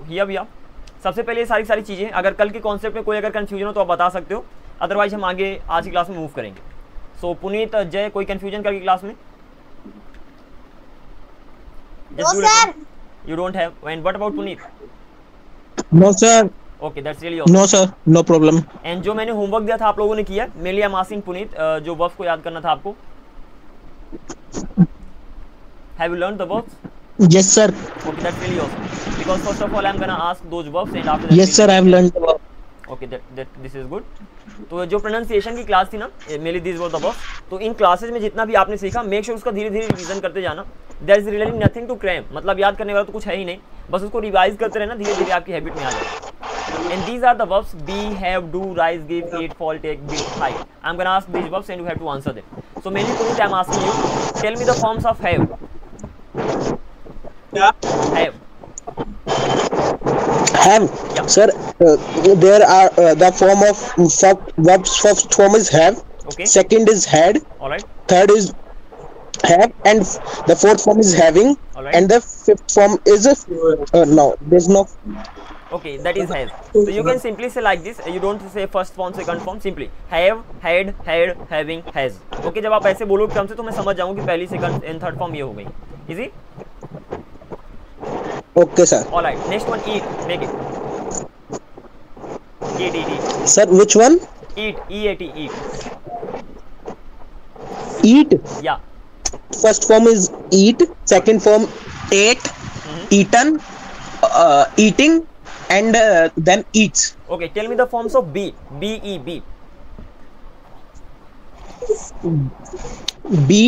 Here भैया सबसे पहले ये सारी चीज़ें, अगर कल के कॉन्सेप्ट में कोई अगर कन्फ्यूजन हो तो आप बता सकते हो, अदरवाइज हम आगे आज की क्लास में मूव करेंगे। सो पुनीत, जय, कोई कन्फ्यूजन कल की क्लास में? No, sir. You don't have. And what about Puneet? No sir. Okay, that's really awesome. No sir, no problem. And जो मैंने होमवर्क दिया था आप लोगों ने किया? Mainly I am asking Puneet, जो वर्ब्स को याद करना था आपको, have you learned the verbs? Yes sir. Okay, that's really awesome. Because first of all I am gonna ask those verbs and after that. Yes sir, I have learned the verb. Okay, that this is good. तो जो pronunciation की class थी ना, mainly this were the verbs, तो इन classes में जितना भी आपने सीखा मेक श्योर उसका धीरे धीरे रिवीजन करते जाना। There is really nothing to cram, मतलब याद करने वाला तो कुछ है ही नहीं, बस उसको रिवाइज करते रहना, धीरे धीरे आपकी हैबिट में आ जाएगा। And these are the verbs be, have, do, rise, give, eat, fall, take, build, hide. I am gonna ask these verbs and you have to answer them. So mainly Puneet I am asking you, tell me the forms of have. Have. Yeah. Sir, there are the form of verbs. First form is have. Okay. Second is had. All right. Third is have, and the fourth form is having. All right. And the fifth form is no. There's no. Okay, that is has. So you can simply say like this. You don't say first form, second form. Simply have, had, having, has. Okay, जब आप ऐसे बोलोगे कम से तो मैं समझ जाऊँ कि पहली, सेकंड एंड थर्ड फॉर्म ये हो गई। Easy? Okay, sir. All right. Next one, eat. Make it. Eat. Sir, which one? Eat. E-A-T. Eat. Eat. Yeah. First form is eat. Second form ate, eaten, eating, and then eats. Okay. Tell me the forms of be. B-E-B. Be,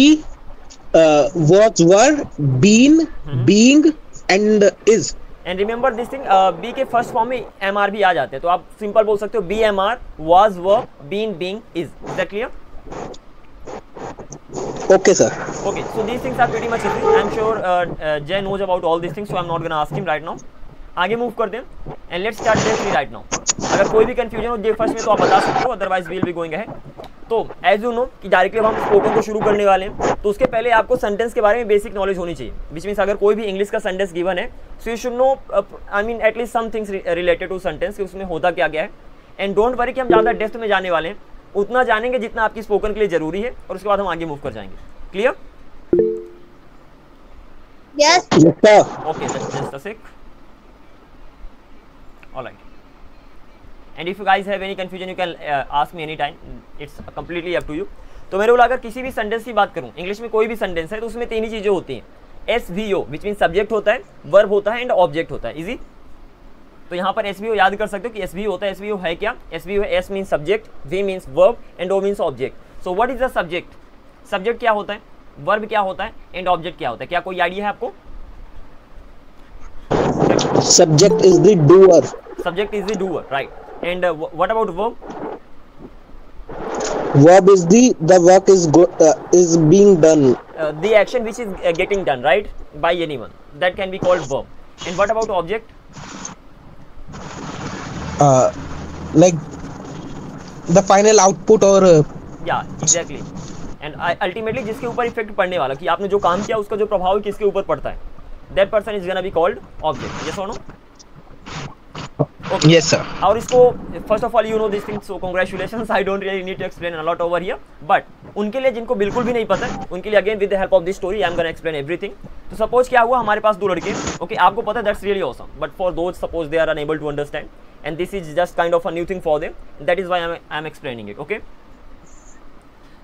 was, were, been, being, and is. And remember this thing, be के first form में am are भी आ जाते हैं, तो आप simple बोल सकते हो be am are, was, were, been, being, is that clear? Okay, sir. Okay, so these things are pretty much easy. I'm sure Jay knows about all these things, so I'm not gonna ask him right now. आगे move कर दें and let's start day 3 right now. अगर कोई भी confusion हो day first में तो आप बता सकते हो, otherwise we'll be going ahead. तो एज यू नो कि डायरेक्टली हम स्पोकन को शुरू करने वाले हैं, तो उसके पहले आपको सेंटेंस के बारे में बेसिक नॉलेज होनी चाहिए, विच मीन्स अगर कोई भी इंग्लिश का सेंटेंस गिवन है so you should know, I mean at least some things related to sentence कि उसमें होता क्या गया है। एंड डोंट वरी कि हम ज़्यादा डेप्थ में जाने वाले हैं, उतना जानेंगे जितना आपकी स्पोकन के लिए जरूरी है, और उसके बाद हम आगे मूव कर जाएंगे। Clear? Yes. Yes, sir. Okay, just a sec. All right. And if you guys have any confusion, you can ask me anytime. It's completely up to you. तो मेरे को अगर किसी भी सेंटेंस की बात करूं, इंग्लिश में कोई भी सेंटेंस है तो उसमें 3 ही चीजें होती हैं। SVO, विच मीन सब्जेक्ट होता है, वर्ब होता है एंड ऑब्जेक्ट होता है। इजी? तो यहाँ पर SVO याद कर सकते हो कि SVO होता है। SVO है क्या? SVO है S means subject, V means verb and O means object. So what is the subject? Subject क्या होता है, वर्ब क्या होता है एंड ऑब्जेक्ट क्या होता है? क्या कोई आइडिया है आपको? Subject is the doer. Subject is the doer, right? And what about verb? Verb is the work is being done. The action which is getting done, right, by anyone. That can be called verb. And what about object? Like the final output or. Yeah, exactly. And ultimately जिसके ऊपर effect पड़ने वाला, कि आपने जो काम किया उसका जो प्रभाव किसके ऊपर पड़ता है, that person is gonna be called object. Yes or no? Okay. Yes, sir. और इसको first of all you know this thing, so congratulations. I don't really need to explain a lot over here. But उनके लिए जिनको बिल्कुल भी नहीं पता है, उनके लिए again with the help of this story I am gonna explain everything. तो suppose क्या हुआ, हमारे पास 2 लड़के, okay, आपको पता है that's really awesome. But for those suppose they are unable to understand, and this is just kind of a new thing for them. That is why I am explaining it. Okay.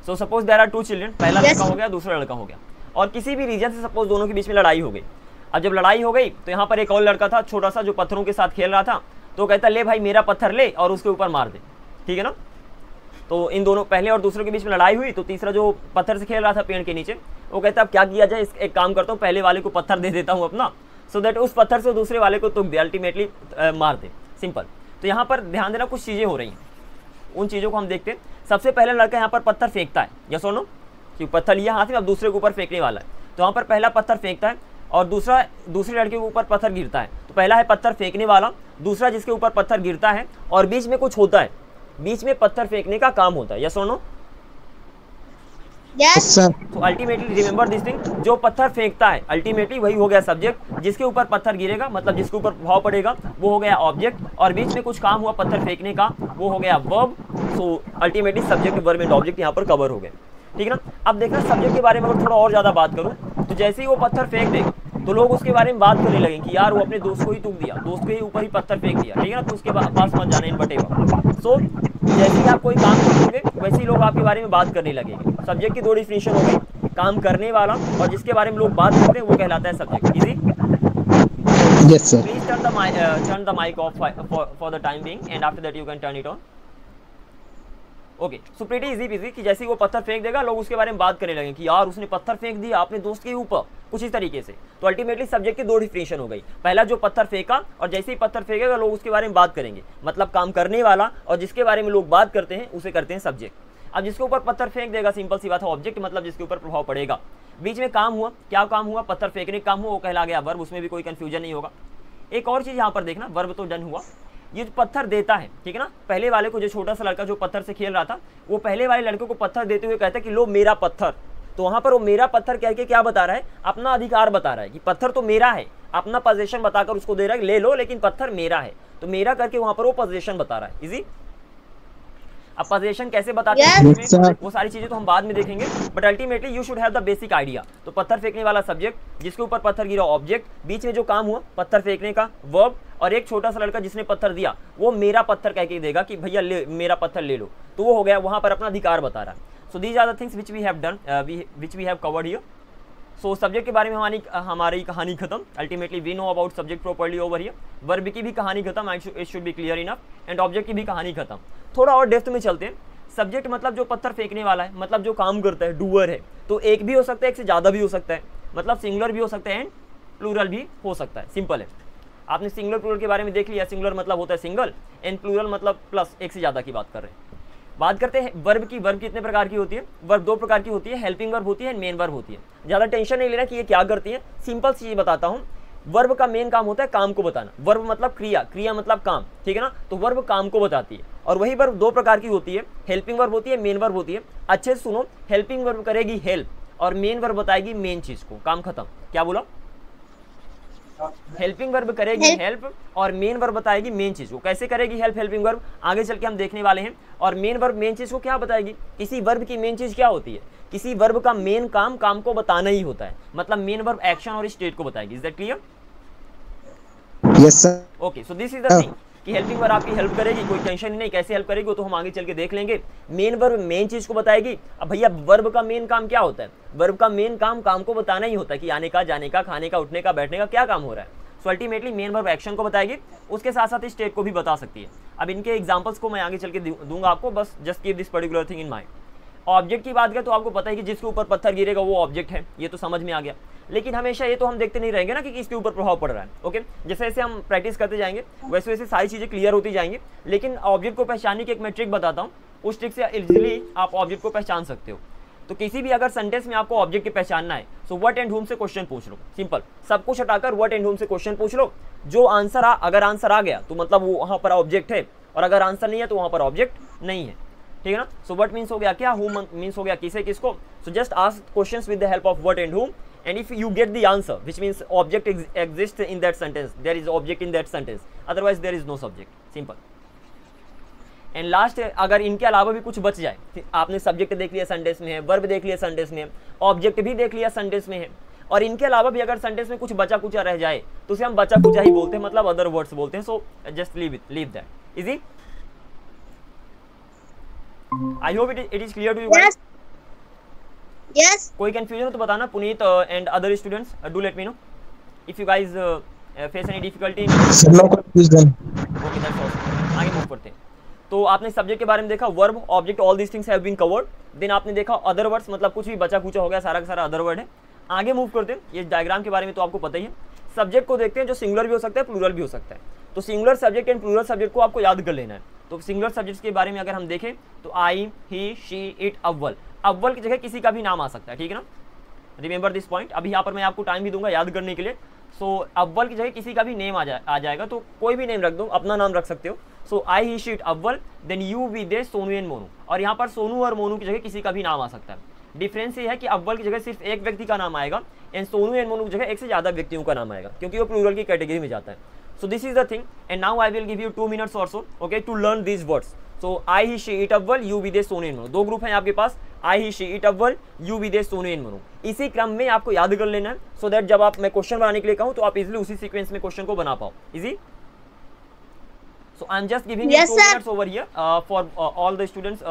So suppose there are 2 children, पहला लड़का हो गया, दूसरा लड़का हो गया, और किसी भी रीजन से सपोज दोनों के बीच में लड़ाई हो गई। अब जब लड़ाई हो गई तो यहाँ पर एक और लड़का था छोटा सा जो पत्थरों के साथ खेल रहा था, तो कहता ले भाई मेरा पत्थर ले और उसके ऊपर मार दे, ठीक है ना? तो इन दोनों पहले और दूसरे के बीच में लड़ाई हुई, तो तीसरा जो पत्थर से खेल रहा था पेड़ के नीचे, वो कहता अब क्या किया जाए, एक काम करता हूँ पहले वाले को पत्थर दे देता हूँ अपना, सो दैट उस पत्थर से दूसरे वाले को तुम अल्टीमेटली मार दे। सिंपल। तो यहाँ पर ध्यान देना, कुछ चीज़ें हो रही हैं, उन चीज़ों को हम देखते हैं। सबसे पहले लड़का यहाँ पर पत्थर फेंकता है, यस और नो, कि पत्थर लिया हाथ में, अब दूसरे के ऊपर फेंकने वाला है। तो यहाँ पर पहला पत्थर फेंकता है और दूसरे लड़के के ऊपर पत्थर गिरता है। तो पहला है पत्थर फेंकने वाला, दूसरा जिसके ऊपर पत्थर गिरता है, और बीच में कुछ होता है, बीच में पत्थर फेंकने का काम होता है। यस और नो? Yes. sir. तो अल्टीमेटली रिमेंबर दिस थिंग, जो पत्थर फेंकता है अल्टीमेटली वही हो गया सब्जेक्ट, जिसके ऊपर पत्थर गिरेगा मतलब जिसके ऊपर प्रभाव पड़ेगा वो हो गया ऑब्जेक्ट, और बीच में कुछ काम हुआ पत्थर फेंकने का वो हो गया verb. So ultimately subject, verb and object यहाँ पर कवर हो गए, ठीक है ना। अब देखना सब्जेक्ट के बारे में अगर थोड़ा और ज़्यादा बात करूँ तो जैसे ही वो पत्थर फेंक देगा तो लोग उसके बारे में बात करने लगे कि यार वो अपने दोस्त को ही तुक दिया, दोस्त के ही ऊपर ही पत्थर फेंक दिया, ठीक है ना, तो उसके पास मत जाना इन बटेगा। सो जैसे ही आप कोई काम करोगे वैसे ही लोग आपके बारे में बात करने लगेंगे। सब्जेक्ट की दो डिफिनेशन हो गई, काम करने वाला और जिसके बारे में लोग बात करते हैं वो कहलाता है subject. Easy? Yes, sir. Please turn the mic off for the time being and after that you can turn it on. Okay, so pretty easy PG कि जैसे ही वो पत्थर फेंक देगा लोग उसके बारे में बात करने लगे कि यार उसने पत्थर फेंक दिया अपने दोस्त के ऊपर, कुछ इस तरीके से। तो अल्टीमेटली सब्जेक्ट की दो डिफिनेशन हो गई, पहला जो पत्थर फेंका और जैसे ही पत्थर फेंकेगा लोग उसके बारे में बात करेंगे, मतलब काम करने वाला और जिसके बारे में लोग बात करते हैं उसे करते हैं सब्जेक्ट। अब जिसके ऊपर पत्थर फेंक देगा सिंपल सी बात है ऑब्जेक्ट, मतलब जिसके ऊपर प्रभाव पड़ेगा। बीच में काम हुआ, क्या काम हुआ, पत्थर फेंकने का काम हुआ, वो कहला गया वर्ब, उसमें भी कोई कंफ्यूजन नहीं होगा। एक और चीज़ यहाँ पर देखना, वर्ब तो डन हुआ, ये जो पत्थर देता है, ठीक है ना, पहले वाले को जो छोटा सा लड़का जो पत्थर से खेल रहा था वो पहले वाले लड़के को पत्थर देते हुए कहता है कि लो मेरा पत्थर। तो वहां पर वो मेरा पत्थर कह के क्या बता रहा है, अपना अधिकार बता रहा है कि पत्थर तो मेरा है, अपना पोजीशन बताकर उसको दे रहा है ले लो लेकिन पत्थर मेरा है। तो मेरा करके वहां पर वो पोजीशन बता रहा है। इजी? अब पोजीशन कैसे बताते हैं वो सारी चीजें तो हम बाद में देखेंगे, but ultimately you should have the basic idea. तो पत्थर फेंकने वाला सब्जेक्ट, जिसके ऊपर पत्थर गिरा ऑब्जेक्ट, बीच में जो काम हुआ पत्थर फेंकने का वर्ब, और एक छोटा सा लड़का जिसने पत्थर दिया वो मेरा पत्थर कह के देगा कि भैया ले मेरा पत्थर ले लो, तो वो हो गया वहां पर अपना अधिकार बता रहा है। So these are the things which we have done, which we have covered here. So subject के बारे में हमारी कहानी खत्म। Ultimately we know about subject properly over here. Verb की भी कहानी खत्म, it should be clear enough, and object की भी कहानी खत्म। थोड़ा और डेप्थ में चलते हैं। सब्जेक्ट मतलब जो पत्थर फेंकने वाला है, मतलब जो काम करता है, डूअर है। तो एक भी हो सकता है, एक से ज़्यादा भी हो सकता है, मतलब सिंगुलर भी हो सकता है एंड प्लूरल भी हो सकता है। सिंपल है। आपने सिंगुलर प्लूरल के बारे में देख लिया, सिंगुलर मतलब होता है सिंगल एंड प्लूरल मतलब प्लस, एक से ज़्यादा की बात कर रहे हैं। बात करते हैं वर्ब की। वर्ब कितने प्रकार की होती है? वर्ब दो प्रकार की होती है, हेल्पिंग वर्ब होती है एंड मेन वर्ब होती है। ज़्यादा टेंशन नहीं लेना कि ये क्या करती है, सिंपल सी चीज़ बताता हूँ। वर्ब का मेन काम होता है काम को बताना। वर्ब मतलब क्रिया, क्रिया मतलब काम, ठीक है ना। तो वर्ब काम को बताती है, और वही वर्ब दो प्रकार की होती है, हेल्पिंग वर्ब होती है, मेन वर्ब होती है। अच्छे से सुनो, हेल्पिंग वर्ब करेगी हेल्प और मेन वर्ब बताएगी मेन चीज़ को, काम खत्म। क्या बोला? हेल्पिंग वर्ब करेगी हेल्प और मेन वर्ब बताएगी मेन चीज को। कैसे करेगी हेल्प हेल्पिंग वर्ब आगे चल के हम देखने वाले हैं। और मेन वर्ब मेन चीज को क्या बताएगी? किसी वर्ब की मेन चीज क्या होती है? किसी वर्ब का मेन काम काम को बताना ही होता है, मतलब मेन वर्ब एक्शन और स्टेट को बताएगी। Is that clear? Yes sir. Okay, so this is the thing कि हेल्पिंग वर्ब आपकी हेल्प करेगी, कोई टेंशन नहीं। कैसे हेल्प करेगी वो तो हम आगे चल के देख लेंगे। मेन वर्ब मेन चीज को बताएगी। अब भैया वर्ब का मेन काम क्या होता है? वर्ब का मेन काम काम को बताना ही होता है कि आने का, जाने का, खाने का, उठने का, बैठने का क्या काम हो रहा है। So ultimately main verb action को बताएगी, उसके साथ साथ स्टेट को भी बता सकती है। अब इनके एग्जांपल्स को मैं आगे चल के दूंगा आपको, बस just keep this particular thing in mind. Object की बात करें तो आपको पता है कि जिसके ऊपर पत्थर गिरेगा वो ऑब्जेक्ट है, ये तो समझ में आ गया। लेकिन हमेशा ये तो हम देखते नहीं रहेंगे ना कि किसके ऊपर प्रभाव पड़ रहा है। ओके, जैसे जैसे हम प्रैक्टिस करते जाएंगे वैसे वैसे सारी चीज़ें क्लियर होती जाएंगी। लेकिन ऑब्जेक्ट को पहचानने की एक मैं ट्रिक बताता हूँ, उस ट्रिक से इजीली आप ऑब्जेक्ट को पहचान सकते हो। तो किसी भी अगर सेंटेंस में आपको ऑब्जेक्ट की पहचानना है, सो व्हाट एंड हुम से क्वेश्चन पूछ लो। सिंपल, सब कुछ हटाकर व्हाट एंड हुम से क्वेश्चन पूछ लो। जो आंसर अगर आंसर आ गया तो मतलब वो वहाँ पर ऑब्जेक्ट है, और अगर आंसर नहीं है तो वहाँ पर ऑब्जेक्ट नहीं है, ठीक है ना। सो व्हाट मीन्स हो गया क्या, हुम मीन्स हो गया किसे किसको। So just ask questions with the help of what and हुम, and if you get the answer which means object exists in that sentence, there is object in that sentence, otherwise there is no subject. Simple. And last, अगर इनके अलावा भी कुछ बच जाए, आपने subject देख लिया सेंटेंस में है, वर्ब देख लिया सेंटेंस में है, ऑब्जेक्ट भी देख लिया सेंटेंस में है, और इनके अलावा भी अगर सेंटेंस में कुछ बचा कुचा रह जाए तो उसे हम बचा कुचा ही बोलते हैं, मतलब अदर वर्ड्स बोलते हैं। So just leave that. Easy? I hope it is clear to you guys. Yes. कोई कंफ्यूजन हो तो बताना। Puneet and other students do let me know if you guys face any difficulty. Sir no confusion. Okay, that's all. आगे move करते हैं। तो आपने subject के बारे में देखा, verb, object, all these things have been covered. Then आपने देखा अदर वर्ड्स, मतलब कुछ भी बचा कुचा हो गया, सारा का सारा अदर वर्ड है। आगे मूव करते हैं। ये डायग्राम के बारे में तो आपको पता ही है। सब्जेक्ट को देखते हैं, जो सिंगुलर भी हो सकता है, प्लूरल भी हो सकता है। तो singular subject and plural subject को आपको याद कर लेना है। तो सिंगुलर सब्जेक्ट्स के बारे में अगर हम देखें तो आई, ही, शी, इट, अव्वल। अव्वल की जगह किसी का भी नाम आ सकता है, ठीक है ना। Remember this point. अभी यहाँ पर मैं आपको टाइम भी दूंगा याद करने के लिए। सो अव्वल की जगह किसी का भी नेम आ जाएगा, तो कोई भी नेम रख दो, अपना नाम रख सकते हो। So I, he, she, it, अव्वल। Then you, we, they, Sonu and Monu. और यहाँ पर सोनू और मोनू की जगह किसी का भी नाम आ सकता है। डिफरेंस ये है कि अव्वल की जगह सिर्फ एक व्यक्ति का नाम आएगा एंड सोनू एंड मोनू की जगह एक से ज़्यादा व्यक्तियों का नाम आएगा, क्योंकि वो प्लूरल की कैटेगरी में जाता है. So this is the thing and now I will give you 2 minutes और so, okay, to learn these words. So I he she it अव्वल, यू विदेश सोनू एंड मोनू. 2 ग्रुप हैं आपके पास, आई ही शी इट अव्वल, यू विदेश Sonu and Monu. इसी क्रम में आपको याद कर लेना है सो दैट जब आप मैं क्वेश्चन बनाने के लिए कहूँ तो आप इजिली उसी सीक्वेंस में क्वेश्चन को बना पाओ. Easy. So I'm just giving you 2 minutes over here for all the students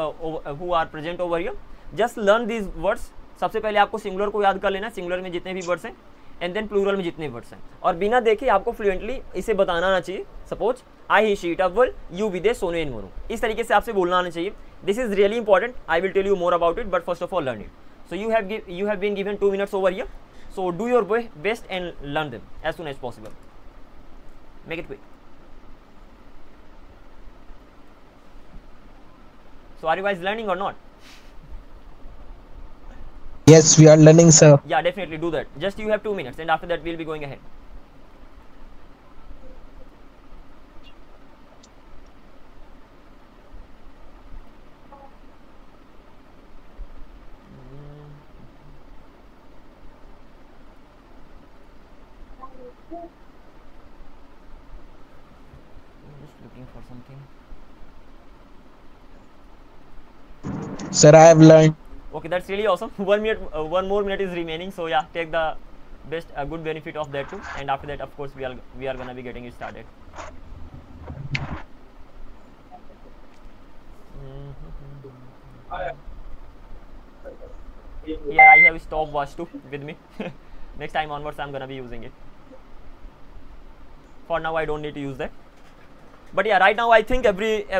who are present over here. Just learn these words. सबसे पहले आपको सिंगुलर को याद कर लेना, सिंगुलर में जितने भी वर्ड्स हैं एंड देन प्लूरल में जितने वर्ड्स हैं, और बिना देखे आपको फ्लुएंटली इसे बताना आना चाहिए. Suppose I he she it अव्वल, यू विदेश सोनू एंड मोनू. इस तरीके से आपसे बोलना आना चाहिए. This is really important. I will tell you more about it, but first of all learn it. So you have been given 2 minutes over here. So do your best and learn them as soon as possible. Make it quick. So are you guys learning or not? Yes, we are learning, sir. Yeah, definitely do that. Just you have 2 minutes and after that we'll be going ahead. I'm just looking for something. Sir, I have learned. Okay, that's really awesome. 1 minute, 1 more minute is remaining. So yeah, take the best, good benefit of that too. And after that, of course, we are gonna be getting it started. Here I have stopwatch too with me. Next time onwards, I'm gonna be using it. For now, I don't need to use that. But yeah, right now I think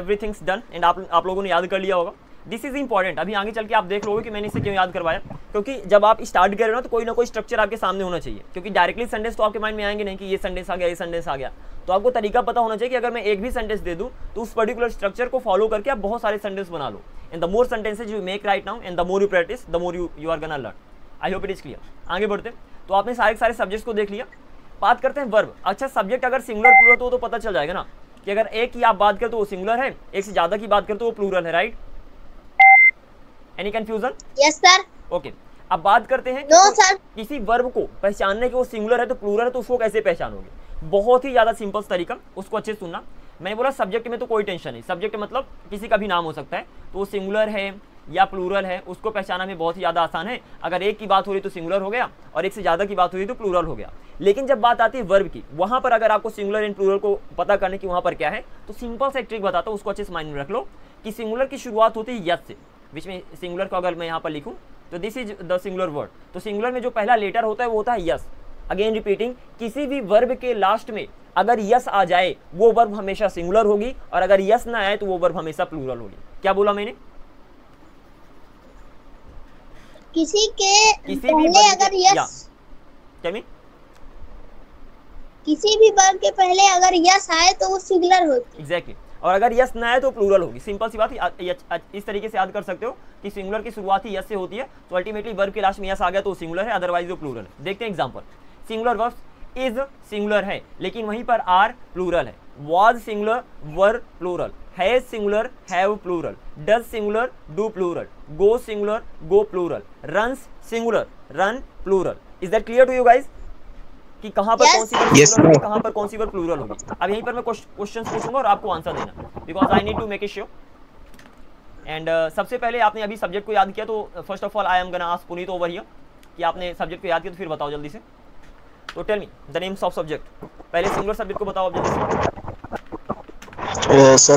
everything's done. And आप लोगों ने याद कर लिया होगा. This is important. अभी आगे चल के आप देख लोगे कि मैंने इसे क्यों याद करवाया, क्योंकि जब आप स्टार्ट कर रहे हो तो कोई ना कोई स्ट्रक्चर आपके सामने होना चाहिए, क्योंकि डायरेक्टली सेंटेंस तो आपके माइंड में आएंगे नहीं कि ये सेंटेंस आ गया, ये सेंटेंस आ गया. तो आपको तरीका पता होना चाहिए कि अगर मैं एक भी सेंटेंस दे दूं तो उस पर्टिकुलर स्ट्रक्चर को फॉलो करके आप बहुत सारे सेंटेंस बना लो. And the more sentences you make right now and the more you practice, the more you are gonna learn. I hope it is clear. आगे बढ़ते हैं. तो आपने सारे सब्जेक्ट्स को देख लिया. बात करते हैं वर्ब. अच्छा, सब्जेक्ट अगर सिंगुलर प्लूरल तो पता चल जाएगा ना कि अगर एक की आप बात करें तो वो सिंगुलर है, एक से ज्यादा की बात करें तो वो प्लूरल है. Right? Any confusion? Yes sir. Okay. अब बात करते हैं नो सर. किसी वर्ब को पहचानने के वो सिंगुलर है तो प्लूरल है तो उसको कैसे पहचानोगे? बहुत ही ज्यादा सिंपल तरीका, उसको अच्छे से सुनना. मैंने बोला सब्जेक्ट में तो कोई टेंशन नहीं. सब्जेक्ट मतलब किसी का भी नाम हो सकता है, तो वो सिंगुलर है या प्लूरल है उसको पहचानना में बहुत ही ज़्यादा आसान है. अगर एक की बात हो रही तो सिंगुलर हो गया और एक से ज़्यादा की बात हो रही तो प्लूरल हो गया. लेकिन जब बात आती है वर्ब की, वहाँ पर अगर आपको सिंगुलर एंड प्लूरल को पता करने की वहाँ पर क्या है, तो सिंपल सा एक ट्रिक बताता हूँ, उसको अच्छे से माइंड में रख लो कि सिंगुलर की शुरुआत होती है यस से. बीच में सिंगुलर को अगर मैं यहाँ पर लिखूँ तो this is the singular word. तो सिंगुलर में जो पहला लेटर होता है वो होता है यस. अगेन रिपीटिंग, किसी भी वर्ब के लास्ट में अगर यस आ जाए वो वर्ब हमेशा सिंगुलर होगी, और अगर यस ना आए तो वो वर्ब हमेशा प्लूरल होगी. क्या बोला मैंने? किसी भी पहले अगर यस, किसी भी वर्ब के पहले अगर यस आए तो वो सिंगुलर होती है. एग्जैक्टली. और अगर यस ना आए तो प्लूरल होगी. सिंपल सी बात. इस तरीके से याद कर सकते हो कि सिंगुलर की शुरुआत ही यस से होती है, तो अल्टीमेटली वर्ब के लास्ट में यस आ गया तो सिंगुलर है, अदरवाइज वो प्लूरल है. देखते हैं example. Singular verbs, is singular है लेकिन वहीं पर आर प्लूरल है. Was singular, were plural. Has singular, have plural. Does singular, do plural. Go singular, go plural. Runs singular, run plural. Is that clear to you guys कि कहां पर कौन सी verb singular होगी, कहां पर कौन सी वर्ब प्लूरल होगी? अब यहीं पर मैं क्वेश्चंस पूछूंगा और आपको आंसर देना, because I need to make it sure. And सबसे पहले आपने अभी सब्जेक्ट को याद किया, तो first of all I am gonna ask Puneet over here कि आपने सब्जेक्ट को याद किया, तो फिर बताओ जल्दी से. तो tell me the names of subject. पहले सिंगुलर सब्जेक्ट को बताओ अब जल्दी से. Sir,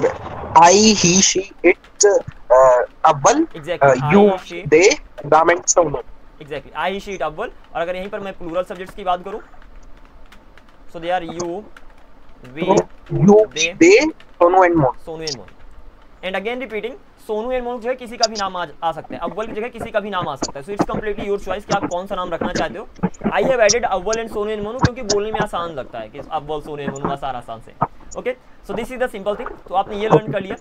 I, he, she, it, अव्वल. Exactly. You, I, she. they, them and so on. Exactly. I he she it अव्वल. और अगर यहीं पर मैं प्लूरल सब्जेक्ट्स की बात करूं, so they are you, we, You, they, Sonu and Monu. Sonu and Monu. And again repeating, Sonu and Monu जो है किसी का भी नाम आ सकता है, अव्वल की जगह किसी का भी नाम आ सकता है. So it's completely your choice कि आप कौन सा नाम रखना चाहते हो. आई हैव एडेड अव्वल एंड सोनू एंड मोनू क्योंकि बोलने में आसान लगता है कि अव्वल सोनू एंड मोनू आसान से. Okay, so this is the simple thing. तो आपने ये लर्न कर लिया.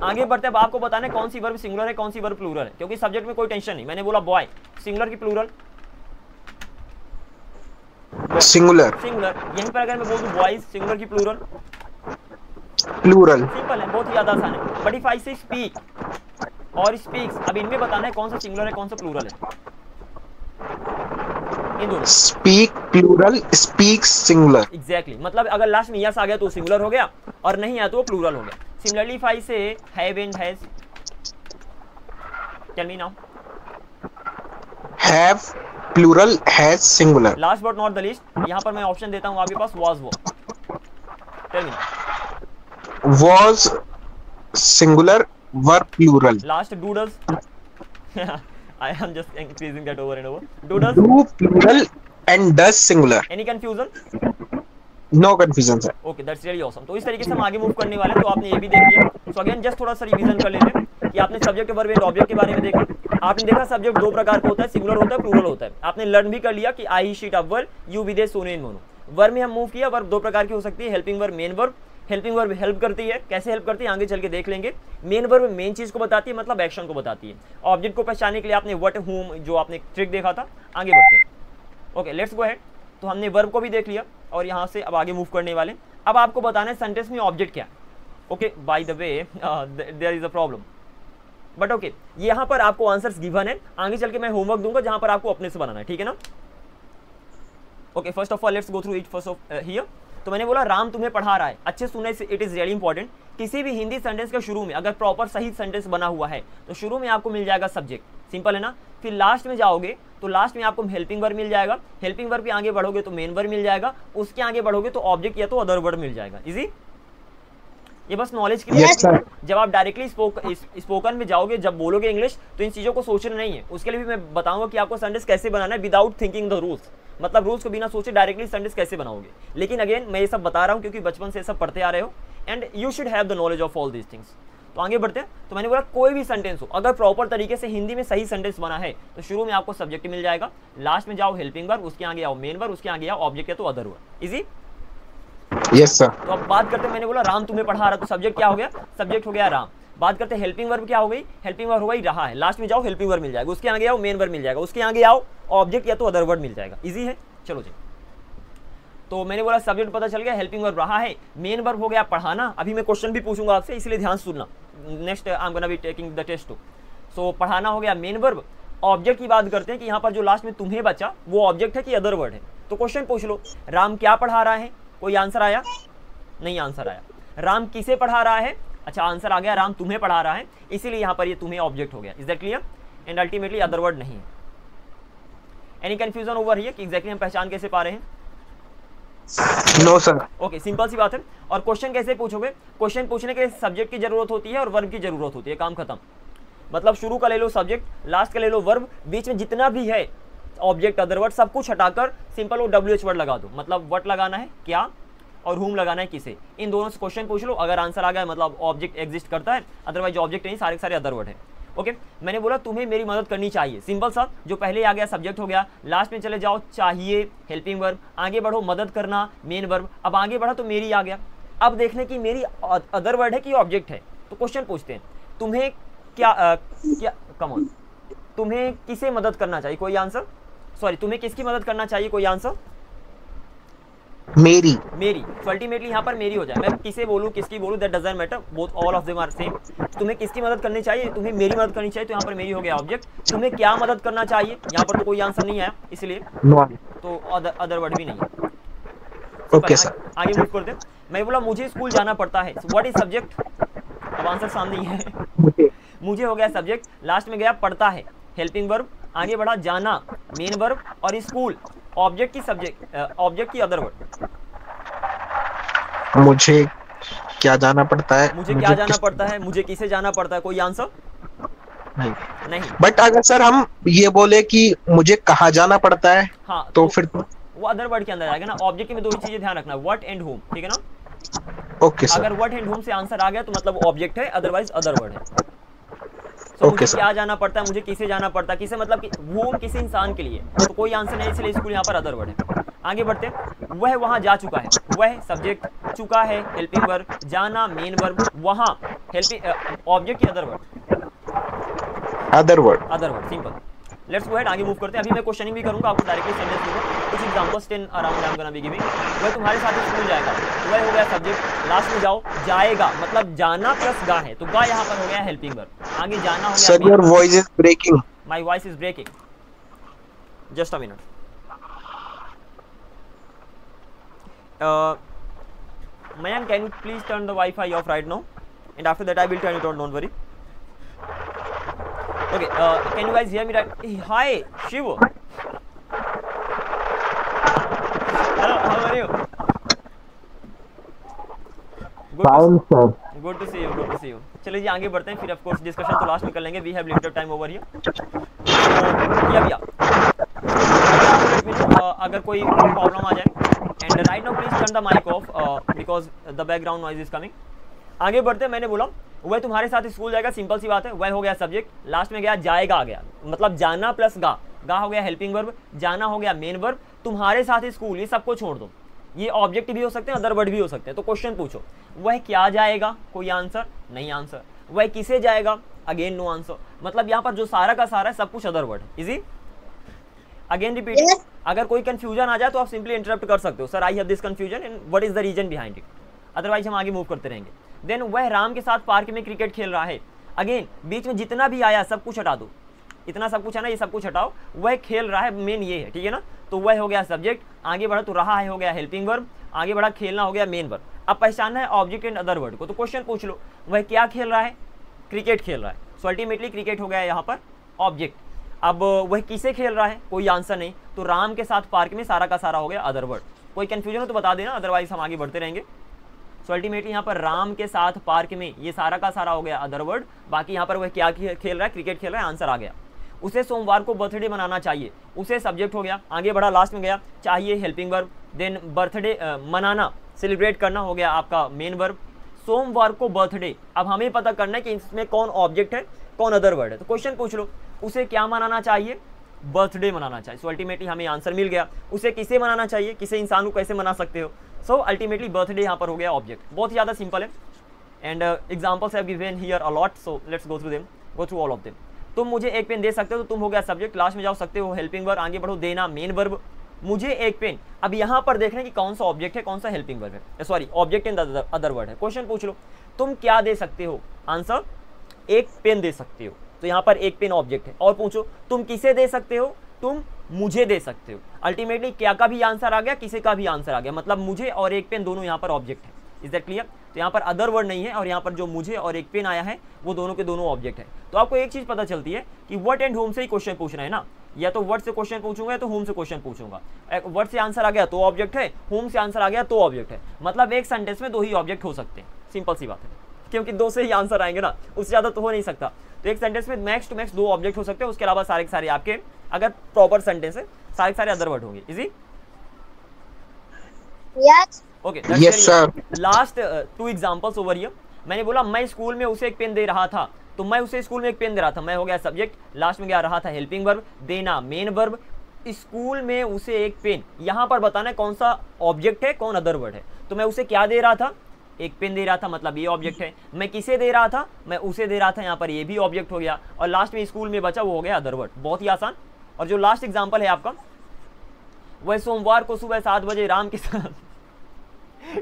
आगे बढ़ते अब आपको बताना है कौन सी वर्ब सिंगुलर है, कौन सी वर्ब प्लूरल है, क्योंकि सब्जेक्ट में कोई टेंशन नहीं. मैंने बोला बॉय, सिंगुलर की प्लूरल? सिंगुलर. सिंगुलर. यहीं पर अगर मैं बोल दूं बॉयज, सिंगुलर की प्लूरल? प्लूरल. सिंपल है, बहुत ही ज्यादा आसान है. बट इफ आई से स्पीक, और स्पीक्स। अब इनमें बताना है कौन सा सिंगुलर है कौन सा प्लूरल है, इन दोनों। Speak plural, speaks singular. Exactly, मतलब अगर लास्ट में यस आ गया तो सिंगुलर हो गया और नहीं आया तो वो प्लूरल हो गया। Similarly if I say have and has, tell me now. Have plural, has singular. Last but not the least, यहाँ पर मैं ऑप्शन देता हूँ आपके पास, was were, tell me now. Was singular, were plural. Last doodles I am just increasing that over and over. Doodles. Do plural and does singular. Any confusion? No confusion sir. Okay, that's really awesome. तो इस तरीके से हम आगे move करने वाले हैं। तो आपने ये भी देख लिया। So again just थोड़ा सा रिवीजन कर लेते हैं कि आपने सब्जेक्ट, वर्ब एंड ऑब्जेक्ट के बारे में देखा। आपने देखा सब्जेक्ट दो प्रकार का होता है, सिंगुलर होता है, प्लूरल होता है। आपने लर्न भी कर लिया कि आई, शी, अव्वल, यू, विदेश, सोनू एंड मोनू। वर्ब में हम मूव किया, वर्ब दो प्रकार की हो सकती है, helping verb, main verb. Helping verb help करती है, कैसे हेल्प करती है आगे चल के देख लेंगे। मेन वर्ब मेन चीज को बताती है, मतलब एक्शन को बताती है। ऑब्जेक्ट को पहचानने के लिए आपने व्हाट, हुम, जो आपने ट्रिक देखा था। आगे बढ़ते हैं। Okay, let's go ahead. तो हमने वर्ब को भी देख लिया और यहाँ से अब आगे मूव करने वाले। अब आपको बताना है सेंटेंस में ऑब्जेक्ट क्या है। Okay, by the way there is a problem, but okay, यहाँ पर आपको आंसर्स गिवन है। आगे चल के मैं होमवर्क दूंगा जहाँ पर आपको अपने से बनाना है, ठीक है ना। Okay, first of all let's go through it first of here. तो मैंने बोला राम तुम्हें पढ़ा रहा है, अच्छे सुनने से, इट इज रियली इंपॉर्टेंट। किसी भी हिंदी सेंटेंस के शुरू में अगर प्रॉपर सही सेंटेंस बना हुआ है तो शुरू में आपको मिल जाएगा सब्जेक्ट, सिंपल है ना। फिर लास्ट में जाओगे तो लास्ट में आपको हेल्पिंग वर्ब मिल जाएगा। हेल्पिंग वर्ब के आगे बढ़ोगे तो मेन वर्ब मिल जाएगा। उसके आगे बढ़ोगे तो ऑब्जेक्ट या तो अदर वर्ब मिल जाएगा। इजी, ये बस नॉलेज के लिए। Yes, sir. जब आप डायरेक्टली स्पोकन में जाओगे, जब बोलोगे इंग्लिश, तो इन चीज़ों को सोचना नहीं है। उसके लिए भी मैं बताऊंगा कि आपको सेंटेंस कैसे बनाना है विदाउट थिंकिंग द रूल्स, मतलब रूल्स को बिना सोचे डायरेक्टली सेंटेंस कैसे बनाओगे। लेकिन अगेन मैं ये सब बता रहा हूँ क्योंकि बचपन से सब पढ़ते आ रहे हो and you should have the knowledge of all these things. तो आगे बढ़ते हैं। तो मैंने बोला कोई भी सेंटेंस हो, अगर प्रॉपर तरीके से हिंदी में सही सेंटेंस बना है तो शुरू में आपको सब्जेक्ट मिल जाएगा, लास्ट में जाओ हेल्पिंग वर्ब, उसके आगे आओ मेन वर्ब, उसके आगे आओ ऑब्जेक्ट या तो other verb. Easy. Yes sir. तो अब बात करते हैं, मैंने बोला राम तुम्हें पढ़ा रहा, तो सब्जेक्ट क्या हो गया, सब्जेक्ट हो गया राम। बात करते हैं हेल्पिंग वर्ब क्या हो गई, हेल्पिंग वर्ब हो गई रहा है। लास्ट में जाओ हेल्पिंग वर्ब मिल जाएगा, उसके आगे आओ मेन वर्ब मिल जाएगा, उसके आगे आओ ऑब्जेक्ट या तो अदर वर्ब मिल जाएगा। इजी है, चलो जी। तो मैंने बोला सब्जेक्ट पता चल गया, हेल्पिंग वर्ब रहा है, मेन वर्ब हो गया पढ़ाना। अभी मैं क्वेश्चन भी पूछूंगा आपसे, इसलिए ध्यान सुनना, next I am gonna be taking the test too. So पढ़ाना हो गया मेन वर्ब। ऑब्जेक्ट की बात करते हैं कि यहाँ पर जो लास्ट में तुम्हें बचा वो ऑब्जेक्ट है कि अदर वर्ड है। तो क्वेश्चन पूछ लो, राम क्या पढ़ा रहा है, कोई आंसर आया, नहीं आंसर आया। राम किसे पढ़ा रहा है, अच्छा आंसर आ गया राम तुम्हें पढ़ा रहा है, इसीलिए यहाँ पर ये तुम्हें ऑब्जेक्ट हो गया। Is that clear? And ultimately other word नहीं है। एनी कंफ्यूजन ओवर हियर कि एग्जैक्टली हम पहचान कैसे पा रहे हैं? No sir. ओके, सिंपल सी बात है। और क्वेश्चन कैसे पूछोगे, क्वेश्चन पूछने के लिए सब्जेक्ट की जरूरत होती है और वर्ब की जरूरत होती है, काम खत्म। मतलब शुरू का ले लो सब्जेक्ट, लास्ट का ले लो वर्ब, बीच में जितना भी है ऑब्जेक्ट अदर वर्ड सब कुछ हटाकर सिंपल वो WH वर्ड लगा दो। मतलब व्हाट लगाना है क्या और whom लगाना है किसे, इन दोनों से क्वेश्चन पूछ लो। अगर आंसर आ गया मतलब ऑब्जेक्ट एग्जिस्ट करता है, अदरवाइज ऑब्जेक्ट नहीं, सारे सारे अदर वर्ड है। ओके, मैंने बोला तुम्हें मेरी मदद करनी चाहिए, सिंपल सा, जो पहले आ गया सब्जेक्ट हो गया। लास्ट में चले जाओ चाहिए हेल्पिंग वर्ब, आगे बढ़ो मदद करना मेन वर्ब। अब आगे बढ़ा तो मेरी आ गया। अब देखने की मेरी अदर वर्ड है कि ऑब्जेक्ट है, तो क्वेश्चन पूछते हैं तुम्हें क्या कम ऑन, तुम्हें किसे मदद करना चाहिए, कोई आंसर, सॉरी तुम्हें किसकी मदद करना चाहिए, कोई आंसर, मेरी। मेरी। तो अल्टीमेटली यहाँ पर मेरी हो जाए, मैं किसे बोलूँ किसकी बोलूँ that doesn't matter, both all of them are same. तुम्हें किसकी मदद करनी चाहिए, तुम्हें मेरी मदद करनी चाहिए, तो यहाँ पर मेरी हो गया ऑब्जेक्ट। तुम्हें क्या मदद करना चाहिए, यहाँ पर तो कोई आंसर नहीं आया इसलिए तो अदर वर्ड भी नहीं है। ओके सर, आगे मूव करते हैं। मैं बोला मुझे स्कूल जाना पड़ता है, व्हाट इज सब्जेक्ट, अब आंसर सामने ही है। मुझे हो गया सब्जेक्ट, लास्ट में गया पढ़ता है हेल्पिंग वर्ब, आगे बढ़ा जाना मेन वर्ब और स्कूल ऑब्जेक्ट की सब्जेक्ट, ऑब्जेक्ट की अदर वर्ड। मुझे क्या जाना पड़ता है, मुझे क्या जाना पड़ता है, मुझे किसे जाना पड़ता है, कोई आंसर नहीं। बट अगर सर हम ये बोले कि मुझे कहाँ जाना पड़ता है, हाँ तो फिर वो अदर वर्ड के अंदर आएगा ना। ऑब्जेक्ट में दो ही चीजें ध्यान रखना, व्हाट एंड होम, ठीक है ना। Okay sir. अगर व्हाट एंड होम से आंसर आ गया तो मतलब ऑब्जेक्ट है, अदरवाइज अदर वर्ड है। तो मुझे क्या जाना पड़ता है, मुझे किसे जाना पड़ता है, किसे मतलब कि होम किसी इंसान के लिए, तो कोई आंसर नहीं, इसलिए स्कूल यहाँ पर अदर वर्ड है। आगे बढ़ते, वह वहां जा चुका है, वह सब्जेक्ट, चुका है हेल्पिंग वर्ब, जाना मेन वर्ब, वहां हेल्पिंग ऑब्जेक्ट की other word, other word, other word, simple. Let's go head, आगे मूव करते हैं। अभी मैं क्वेश्चनिंग भी करूंगा, आपको डायरेक्टली सेंटेंस दूंगा, कुछ examples 10 around I am gonna be giving. वह तुम्हारे साथ स्कूल जाएगा, तो वह हो गया सब्जेक्ट, लास्ट में जाओ, जाएगा मतलब जाना प्लस गा है, तो गा यहाँ पर हो गया हेल्पिंग वर्ब, आगे जाना हो गया। Sir your voice is breaking. My voice is breaking, just a minute. Mayank, can you please turn the Wi-Fi off right now? And after that, I will turn it on. Don't worry. Okay. Can you guys hear me right? Hey, hi, Shivu. Hello. How are you? Fine, sir. Good to see you. Good to see you. चलिए जी आगे बढ़ते हैं, फिर of course discussion तो last में कर लेंगे. We have limited time over here. अगर कोई प्रॉब्लम आ जाए and right now please turn the mic off because the background noise is coming. आगे बढ़ते हैं, मैंने बोला वह तुम्हारे साथ स्कूल जाएगा, सिंपल सी बात है, वह हो गया सब्जेक्ट, लास्ट में गया जाएगा आ गया, मतलब जाना प्लस गा, गा हो गया हेल्पिंग वर्ब, जाना हो गया मेन वर्ब, तुम्हारे साथ स्कूल, ये सबको छोड़ दो, ये ऑब्जेक्ट भी हो सकते हैं, अदर वर्ड भी हो सकते हैं। तो क्वेश्चन पूछो, वह क्या जाएगा, कोई आंसर नहीं, आंसर। वह किसे जाएगा, अगेन नो आंसर। मतलब यहाँ पर जो सारा का सारा है सब कुछ अदर वर्ड है। Easy again repeat. Yes. अगर कोई कंफ्यूजन आ जाए तो आप सिंपली इंटरप्ट कर सकते हो, sir I have this confusion and what is the reason behind it, otherwise हम आगे मूव करते रहेंगे। देन वह राम के साथ पार्क में क्रिकेट खेल रहा है, अगेन बीच में जितना भी आया सब कुछ हटा दो, इतना सब कुछ है ना, ये सब कुछ हटाओ, वह खेल रहा है, मेन ये है, ठीक है ना। तो वह हो गया सब्जेक्ट, आगे बढ़ा तो रहा है हो गया हेल्पिंग वर्ब, आगे बढ़ा खेलना हो गया मेन वर्ब। अब पहचानना है ऑब्जेक्ट एंड अदर वर्ड को, तो क्वेश्चन पूछ लो, वह क्या खेल रहा है, क्रिकेट खेल रहा है, सो अल्टीमेटली क्रिकेट हो गया यहाँ पर ऑब्जेक्ट। अब वह किसे खेल रहा है, कोई आंसर नहीं, तो राम के साथ पार्क में सारा का सारा हो गया अदर वर्ड। कोई कंफ्यूजन हो तो बता देना, अदरवाइज हम आगे बढ़ते रहेंगे। सो अल्टीमेटली यहाँ पर राम के साथ पार्क में ये सारा का सारा हो गया अदर वर्ड, बाकी यहाँ पर वह क्या खेल रहा है, क्रिकेट खेल रहा है, आंसर आ गया। उसे सोमवार को बर्थडे मनाना चाहिए, उसे सब्जेक्ट हो गया, आगे बढ़ा लास्ट में गया चाहिए हेल्पिंग वर्ब, देन बर्थडे मनाना सेलिब्रेट करना हो गया आपका मेन वर्ब, सोमवार को बर्थडे। अब हमें पता करना है कि इसमें कौन ऑब्जेक्ट है कौन अदर वर्ड है, तो क्वेश्चन पूछ लो, उसे क्या मनाना चाहिए, बर्थडे मनाना चाहिए। सो अल्टीमेटली हमें आंसर मिल गया। उसे किसे मनाना चाहिए, किसे इंसान को कैसे मना सकते हो, सो अल्टीमेटली बर्थडे यहाँ पर हो गया ऑब्जेक्ट। बहुत ही ज़्यादा सिंपल है and examples have given here a lot, so let's go through all of them. तुम मुझे एक पेन दे सकते हो, तो तुम हो गया सब्जेक्ट, लास्ट में जाओ सकते हो हेल्पिंग वर्ब, आगे बढ़ो देना मेन वर्ब, मुझे एक पेन। अब यहाँ पर देखना कि कौन सा ऑब्जेक्ट है कौन सा हेल्पिंग वर्ब है, sorry object and other word है। क्वेश्चन पूछ लो, तुम क्या दे सकते हो, आंसर एक पेन दे सकते हो, तो यहाँ पर एक पेन ऑब्जेक्ट है। और पूछो तुम किसे दे सकते हो, तुम मुझे दे सकते हो। अल्टीमेटली क्या का भी आंसर आ गया, किसे का भी आंसर आ गया, मतलब मुझे और एक पेन दोनों यहाँ पर ऑब्जेक्ट है। Is that clear? तो यहाँ पर अदर वर्ड नहीं है और यहाँ पर जो मुझे और एक पेन आया है वो दोनों के दोनों ऑब्जेक्ट है। तो आपको एक चीज पता चलती है कि व्हाट एंड होम से ही क्वेश्चन पूछना है ना, या तो वर्ड से क्वेश्चन पूछूंगा या तो होम से क्वेश्चन पूछूंगा। वर्ड से आंसर आ गया तो ऑब्जेक्ट है, होम से आंसर आ गया तो ऑब्जेक्ट है, मतलब एक सेंटेंस में दो ही ऑब्जेक्ट हो सकते हैं। सिंपल सी बात है, क्योंकि दो से ही आंसर आएंगे ना, उससे ज्यादा तो हो नहीं सकता। तो एक सेंटेंस में मैक्स टू मैक्स दो ऑब्जेक्ट हो सकते हैं, उसके अलावा सारे के सारे आपके, अगर प्रॉपर सेंटेंस है, सारे के सारे अदर वर्ड होंगे। Easy? Yes. Okay, Yes, sir. Last to examples over here. मैंने बोला मैं स्कूल में उसे एक पेन दे रहा था, तो मैं उसे स्कूल में एक पेन दे रहा था, मैं हो गया सब्जेक्ट, लास्ट में गया रहा था हेल्पिंग वर्ब, देना मेन वर्ब, स्कूल में उसे एक पेन, यहाँ पर बताना है कौन सा ऑब्जेक्ट है कौन अदर वर्ड है। तो मैं उसे क्या दे रहा था, एक पेन दे रहा था, मतलब ये ऑब्जेक्ट है। मैं किसे दे रहा था, मैं उसे दे रहा था, यहाँ पर ये भी ऑब्जेक्ट हो गया। और लास्ट में स्कूल में बचा वो हो गया अदर वर्ड। बहुत ही आसान। और जो लास्ट एग्जाम्पल है आपका, वह सोमवार को सुबह 7 बजे राम के साथ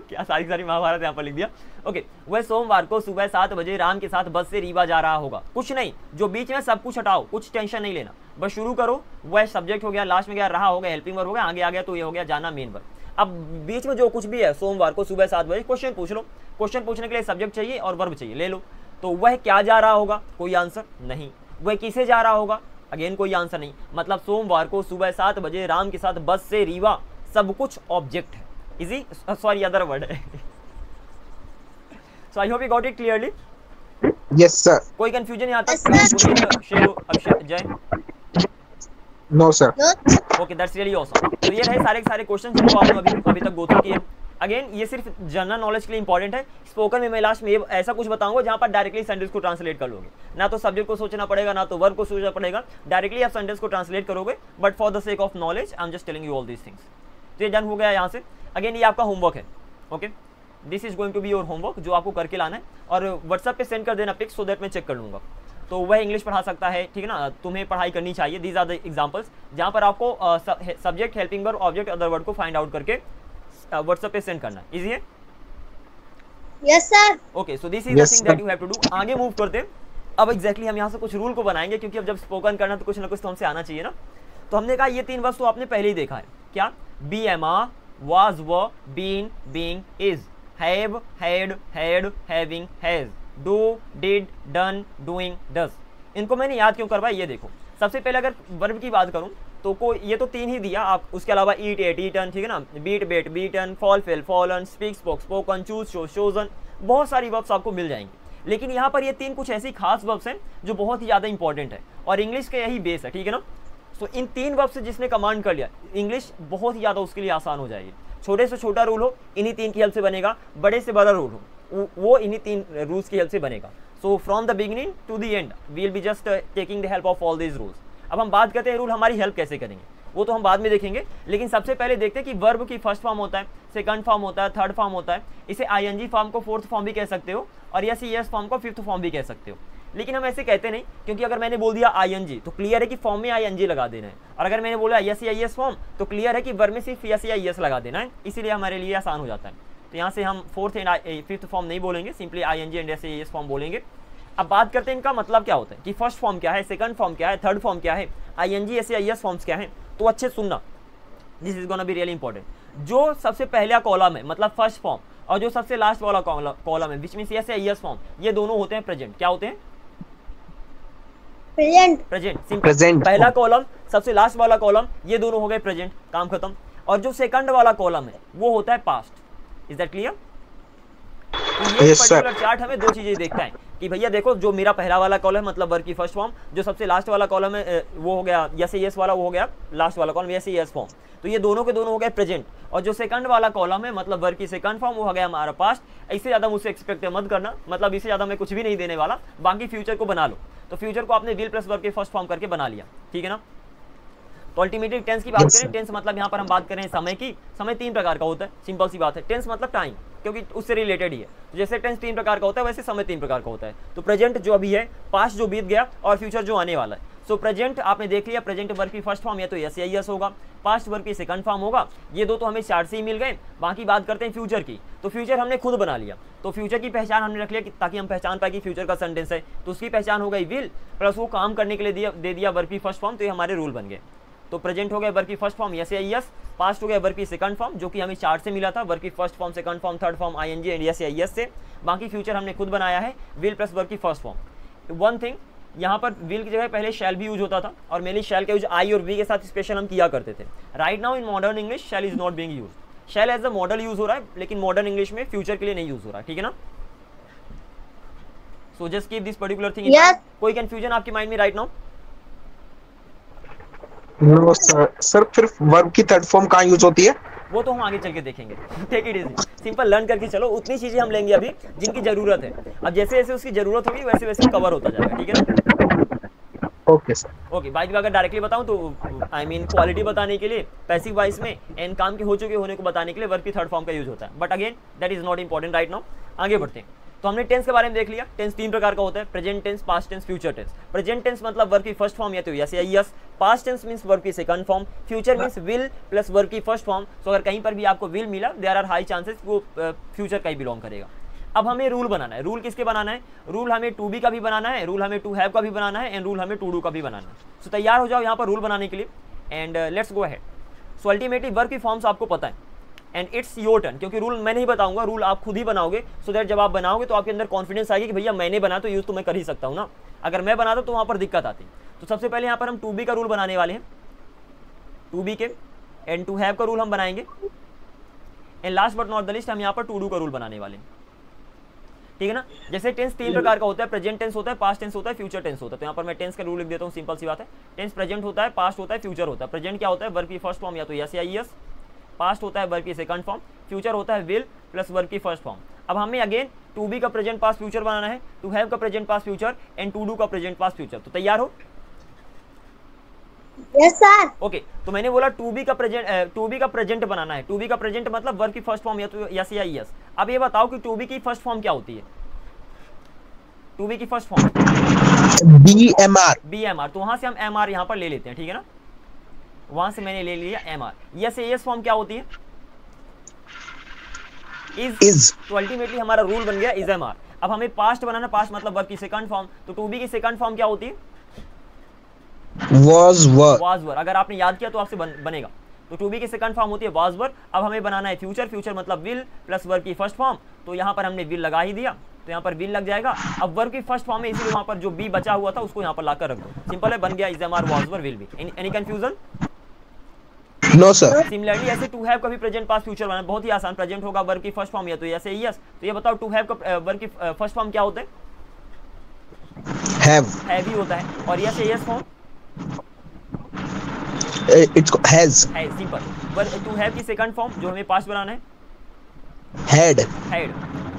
क्या सारी महाभारत यहाँ पर लिख दिया। ओके, वह सोमवार को सुबह 7 बजे राम के साथ बस से रीवा जा रहा होगा। कुछ नहीं, जो बीच में सब कुछ हटाओ, कुछ टेंशन नहीं लेना, बस शुरू करो। वह सब्जेक्ट हो गया, लास्ट में गया रहा हो गया हेल्पिंग वर्ब हो गया, आगे आ गया तो ये हो गया जाना मेन वर्ब। अब बीच में जो कुछ भी है, सोमवार को सुबह 7 बजे, क्वेश्चन पूछ लो। क्वेश्चन पूछने के लिए सब्जेक्ट चाहिए और वर्ब चाहिए, ले लो। तो वह क्या जा रहा होगा, कोई आंसर नहीं। वह किसे जा रहा होगा, अगेन कोई आंसर नहीं। मतलब सोमवार को सुबह 7 बजे राम के साथ बस से रीवा, सब कुछ ऑब्जेक्ट है। इजी? सॉरी अदर वर्ड है। So I hope you got it clearly. Yes, sir. कोई कंफ्यूजन यहाँ Yes, तक? Sheru, Jay. No, sir. No. Okay, that's really awesome. तो ये रहे सारे के सारे क्वेश्चन जिनको आपने अभी तक गो थ्रू किए। अगेन ये सिर्फ जनरल नॉलेज के लिए इंपॉर्टेंट है। स्पोकन में मैं लास्ट में ये ऐसा कुछ बताऊंगा जहां पर डायरेक्टली सेंटेंस को ट्रांसलेट कर लोगे, ना तो सब्जेक्ट को सोचना पड़ेगा ना तो वर्ब को सोचना पड़ेगा, डायरेक्टली आप सेंटेंस को ट्रांसलेट करोगे। But for the sake of knowledge I am just telling you all these things. तो ये डन हो गया यहाँ से। अगेन ये आपका होमवर्क है। Okay, this is going to be your homework, जो आपको करके लाना है और व्हाट्सएप पे सेंड कर देना पिक्स, सो दैट मैं चेक कर लूंगा। तो वह इंग्लिश पढ़ा सकता है, ठीक है ना, तुम्हें पढ़ाई करनी चाहिए। दीज आर द एग्जांपल्स जहाँ पर आपको subject, helping verb, object, other word को फाइंड आउट करके व्हाट्सएप पे सेंड करना है। इजी है? Yes sir. Okay, so this is the thing that you have to do. आगे मूव करते हैं। अब एग्जैक्टली हम यहाँ से कुछ रूल को बनाएंगे, क्योंकि अब जब स्पोकन करना तो कुछ ना कुछ तो हमसे आना चाहिए ना। तो हमने कहा ये 3 वर्ड्स तो आपने पहले ही देखा है, क्या? Be am are, was were, been being, is, have had had having has, do did done doing does. इनको मैंने याद क्यों करवाया ये देखो। सबसे पहले अगर वर्ब की बात करूं तो कोई ये तो 3 ही दिया, आप उसके अलावा ईट एट ईटन, ठीक है ना, beat bet beaten, fall fell fallen, speak spoke spoken, choose chose chosen, बहुत सारी वर्ब्स आपको मिल जाएंगी। लेकिन यहाँ पर ये 3 कुछ ऐसी खास वर्ब्स हैं जो बहुत ही ज़्यादा इंपॉर्टेंट है और इंग्लिश का यही बेस है, ठीक है ना। सो इन 3 वर्ब्स से जिसने कमांड कर लिया, इंग्लिश बहुत ही ज़्यादा उसके लिए आसान हो जाएगी। छोटे से छोटा रूल हो इन्हीं 3 की हेल्प से बनेगा, बड़े से बड़ा रूल हो वो इन्हीं 3 रूल्स की हेल्प से बनेगा। So from the beginning to the end we will be just taking the help of all these rules. अब हम बात करते हैं रूल हमारी हेल्प कैसे करेंगे, वो तो हम बाद में देखेंगे। लेकिन सबसे पहले देखते हैं कि वर्ब की फर्स्ट फॉर्म होता है, सेकंड फॉर्म होता है, थर्ड फॉर्म होता है। इसे आईएनजी फॉर्म को फोर्थ फॉर्म भी कह सकते हो और यस यस फॉर्म को फिफ्थ फॉर्म भी कह सकते हो। लेकिन हम ऐसे कहते नहीं, क्योंकि अगर मैंने बोल दिया आईएनजी तो क्लियर है कि फॉर्म में आईएनजी लगा देना है, और अगर मैंने बोला यस या यस फॉर्म तो क्लियर है कि वर्ब में सिर्फ यस या यस लगा देना है। इसीलिए हमारे लिए आसान हो जाता है। तो यहाँ से हम फोर्थ एंड फिफ्थ फॉर्म नहीं बोलेंगे, सिंपली आईएनजी एंड यस या यस फॉर्म बोलेंगे। अब बात करते हैं इनका मतलब क्या होता है, कि फर्स्ट फॉर्म क्या है, सेकंड फॉर्म क्या है, थर्ड फॉर्म क्या है, आईएनजी यस या यस फॉर्म्स क्या है। तो अच्छे सुनना, this is gonna be really important. जो सबसे पहला कॉलम है मतलब फर्स्ट फॉर्म, और जो सबसे लास्ट वाला कॉलम है विच मींस यस या यस फॉर्म, ये दोनों होते हैं प्रेजेंट। क्या होते हैं? प्रेजेंट। सिंपल, पहला कॉलम सबसे लास्ट वाला कॉलम ये दोनों हो गए प्रेजेंट, काम खत्म। और जो सेकंड वाला कॉलम है वो होता है पास्ट। Is that clear? तो ये पर्टिकुलर चार्ट हमें 2 चीजें देखता है कि भैया देखो, जो मेरा पहला वाला कॉलम है मतलब वर्ब की फर्स्ट फॉर्म, जो सबसे लास्ट वाला कॉलम है वो हो गया यस यस वाला, वो हो गया लास्ट वाला कॉलम यस यस फॉर्म। तो ये दोनों के दोनों हो गए प्रेजेंट। और जो सेकंड वाला कॉलम है मतलब वर्ब की सेकंड फॉर्म, वो हो गया हमारा पास्ट। इससे ज्यादा मुझसे एक्सपेक्ट मत करना, मतलब इससे ज्यादा मैं कुछ भी नहीं देने वाला, बाकी फ्यूचर को बना लो। तो फ्यूचर को आपने विल प्लस वर्ब के फर्स्ट फॉर्म करके बना लिया, ठीक है ना। तो अल्टीमेटली टेंस की बात करें, टेंस मतलब यहाँ पर हम बात करें समय की। समय 3 प्रकार का होता है, सिंपल सी बात है। टेंस मतलब टाइम, क्योंकि उससे रिलेटेड ही है। तो जैसे टेंस 3 प्रकार का होता है, वैसे समय 3 प्रकार का होता है। तो प्रेजेंट जो अभी है, पास्ट जो बीत गया, और फ्यूचर जो आने वाला है। सो प्रेजेंट आपने देख लिया, प्रेजेंट वर्ब की फर्स्ट फॉर्म या तो यस या यस होगा, पास्ट वर्ब की सेकंड फॉर्म होगा। ये 2 तो हमें चार्ट से ही मिल गए। बाकी बात करते हैं फ्यूचर की। तो फ्यूचर हमने खुद बना लिया, तो फ्यूचर की पहचान हमने रख लिया ताकि हम पहचान पाए कि फ्यूचर का सेंटेंस है। तो उसकी पहचान हो गई विल, प्लस वो काम करने के लिए दे दिया वर्ब की फर्स्ट फॉर्म। तो ये हमारे रूल बन गए। तो प्रेजेंट हो गया वर्ब की फर्स्ट फॉर्म यस या यस, पास्ट हो गया वर्ब की सेकंड फॉर्म जो कि हमें चार्ट से मिला था, वर्ब की first form, second form, third form ING and es या यस से। बाकी फ्यूचर हमने खुद बनाया है विल प्लस वर्ब की फर्स्ट फॉर्म। वन थिंग, यहाँ पर विल की जगह पहले शैल भी यूज होता था, और मेनली शैल का यूज आई और वी के साथ स्पेशल हम किया करते थे। Right now in modern English shall is not being used. Shall as a modal use हो रहा है, लेकिन मॉडर्न इंग्लिश में फ्यूचर के लिए नहीं यूज हो रहा है, ठीक है ना। So just keep this particular thing in mind. कोई कंफ्यूजन आपके माइंड में राइट नाउ? नो सर, फिर वर्ब की थर्ड फॉर्म कहाँ यूज होती है? वो तो हम आगे चल के देखेंगे। Take it easy, simple learn करके चलो। उतनी चीजें हम लेंगे अभी जिनकी जरूरत है। अब जैसे जैसे उसकी जरूरत होगी वैसे वैसे कवर होता जाएगा, ठीक है ना। Okay sir. Okay, by the वे अगर डायरेक्टली बताऊं तो आई मीन क्वालिटी बताने के लिए पैसिव वॉइस में एंड काम के हो चुके होने को बताने के लिए वर्ब की थर्ड फॉर्म का यूज होता है। But again that is not important right now. आगे बढ़ते हैं। तो हमने टेंस के बारे में देख लिया। टेंस 3 प्रकार का होता है, present tense, past tense, future tense. Present tense मतलब वर्ब की फर्स्ट फॉर्म या तो यस या yes, past tense means verb की second form, future means will plus verb की फर्स्ट फॉर्म। सो अगर कहीं पर भी आपको विल मिला, देयर आर हाई चांसेस वो फ्यूचर का ही बिलोंग करेगा। अब हमें रूल बनाना है। रूल किसके बनाना है? रूल हमें टू बी का भी बनाना है, रूल हमें टू हैव का भी बनाना है, एंड रूल हमें टू डू का भी बनाना है। सो तैयार हो जाओ यहाँ पर रूल बनाने के लिए, and let's go ahead. So ultimately verb की फॉर्म्स आपको पता है, एंड इट्स योर टर्न, क्योंकि रूल मैं नहीं बताऊंगा, रूल आप खुद ही बनाओगे। सो दैट जब आप बनाओगे तो आपके अंदर कॉन्फिडेंस आएगी कि भैया मैंने बना तो यूज तो मैं कर ही सकता हूँ ना। अगर मैं बनाता तो वहाँ पर दिक्कत आती। तो सबसे पहले यहाँ पर हम टू बी का रूल बनाने वाले हैं, टू बी के, एंड टू हैव का रूल हम बनाएंगे, and last but not the list हम यहाँ पर टू डू का रूल बनाने वाले हैं, ठीक है ना। जैसे टेंस 3 प्रकार का होता है, प्रेजेंट टेंस होता है, पास्ट टेंस होता है, फ्यूचर टेंस होता है। तो यहाँ पर मैं टेंस का रूल लिख देता हूँ, सिंपल सी बात है। टेंस प्रेजेंट होता है, पास्ट होता है, फ्यूचर होता है। प्रेजेंट क्या होता है? वर्ब की फर्स्ट फॉर्म या तो यस या यस, पास्ट होता है वर्ब की सेकंड फॉर्म, फ्यूचर होता है विल प्लस वर्ब की फर्स्ट फॉर्म। अब हमें अगेन टू बी का प्रेजेंट पास्ट फ्यूचर बनाना है, टू हैव का present past future, and to do का प्रेजेंट पास्ट फ्यूचर। तो तैयार हो? Yes sir. ओके, तो मैंने बोला टू बी का प्रेजेंट बनाना है। टू बी का प्रेजेंट मतलब वर्ब की फर्स्ट फॉर्म या तो यस या यस। अब ये बताओ कि टू बी की फर्स्ट फॉर्म क्या होती है? टू बी की फर्स्ट फॉर्म BMR. BMR, तो वहां से हम MR यहाँ पर ले लेते हैं, ठीक है ना, वहां से मैंने ले लिया MR। यस AS फॉर्म क्या होती है? Is. तो अल्टीमेटली हमारा रूल बन गया इज MR। अब हमें पास्ट बनाना, पास्ट मतलब वर्ब की सेकंड फॉर्म, तो टू बी की सेकंड फॉर्म क्या होती है? Was, were. वाज वर। अगर आपने याद किया तो आपसे बनेगा। तो टू बी की सेकंड फॉर्म होती है वाज वर। अब हमें बनाना है फ्यूचर, फ्यूचर मतलब विल प्लस वर्ब की फर्स्ट फॉर्म, तो यहाँ पर हमने विल लगा ही दिया, तो यहाँ पर विल लग जाएगा। अब वर्ब की फर्स्ट फॉर्म है, इसलिए वहाँ पर जो बी बचा हुआ था उसको यहाँ पर लाकर रख दो, सिंपल है, बन गया is MR was were will B. Any confusion? No sir. Similarly ऐसे टू हैव का भी प्रेजेंट पास्ट फ्यूचर बनाना बहुत ही आसान। प्रेजेंट होगा वर्ब की फर्स्ट फॉर्म, या तो ऐसे यस। तो ये बताओ टू हैव का वर्ब की फर्स्ट फॉर्म क्या होता है? Have. हैव ही होता है। और yes yes form It's has. है, सिंपल। वर्ब टू हैव की सेकंड फॉर्म जो हमें पास्ट बनाना है Had. हैड,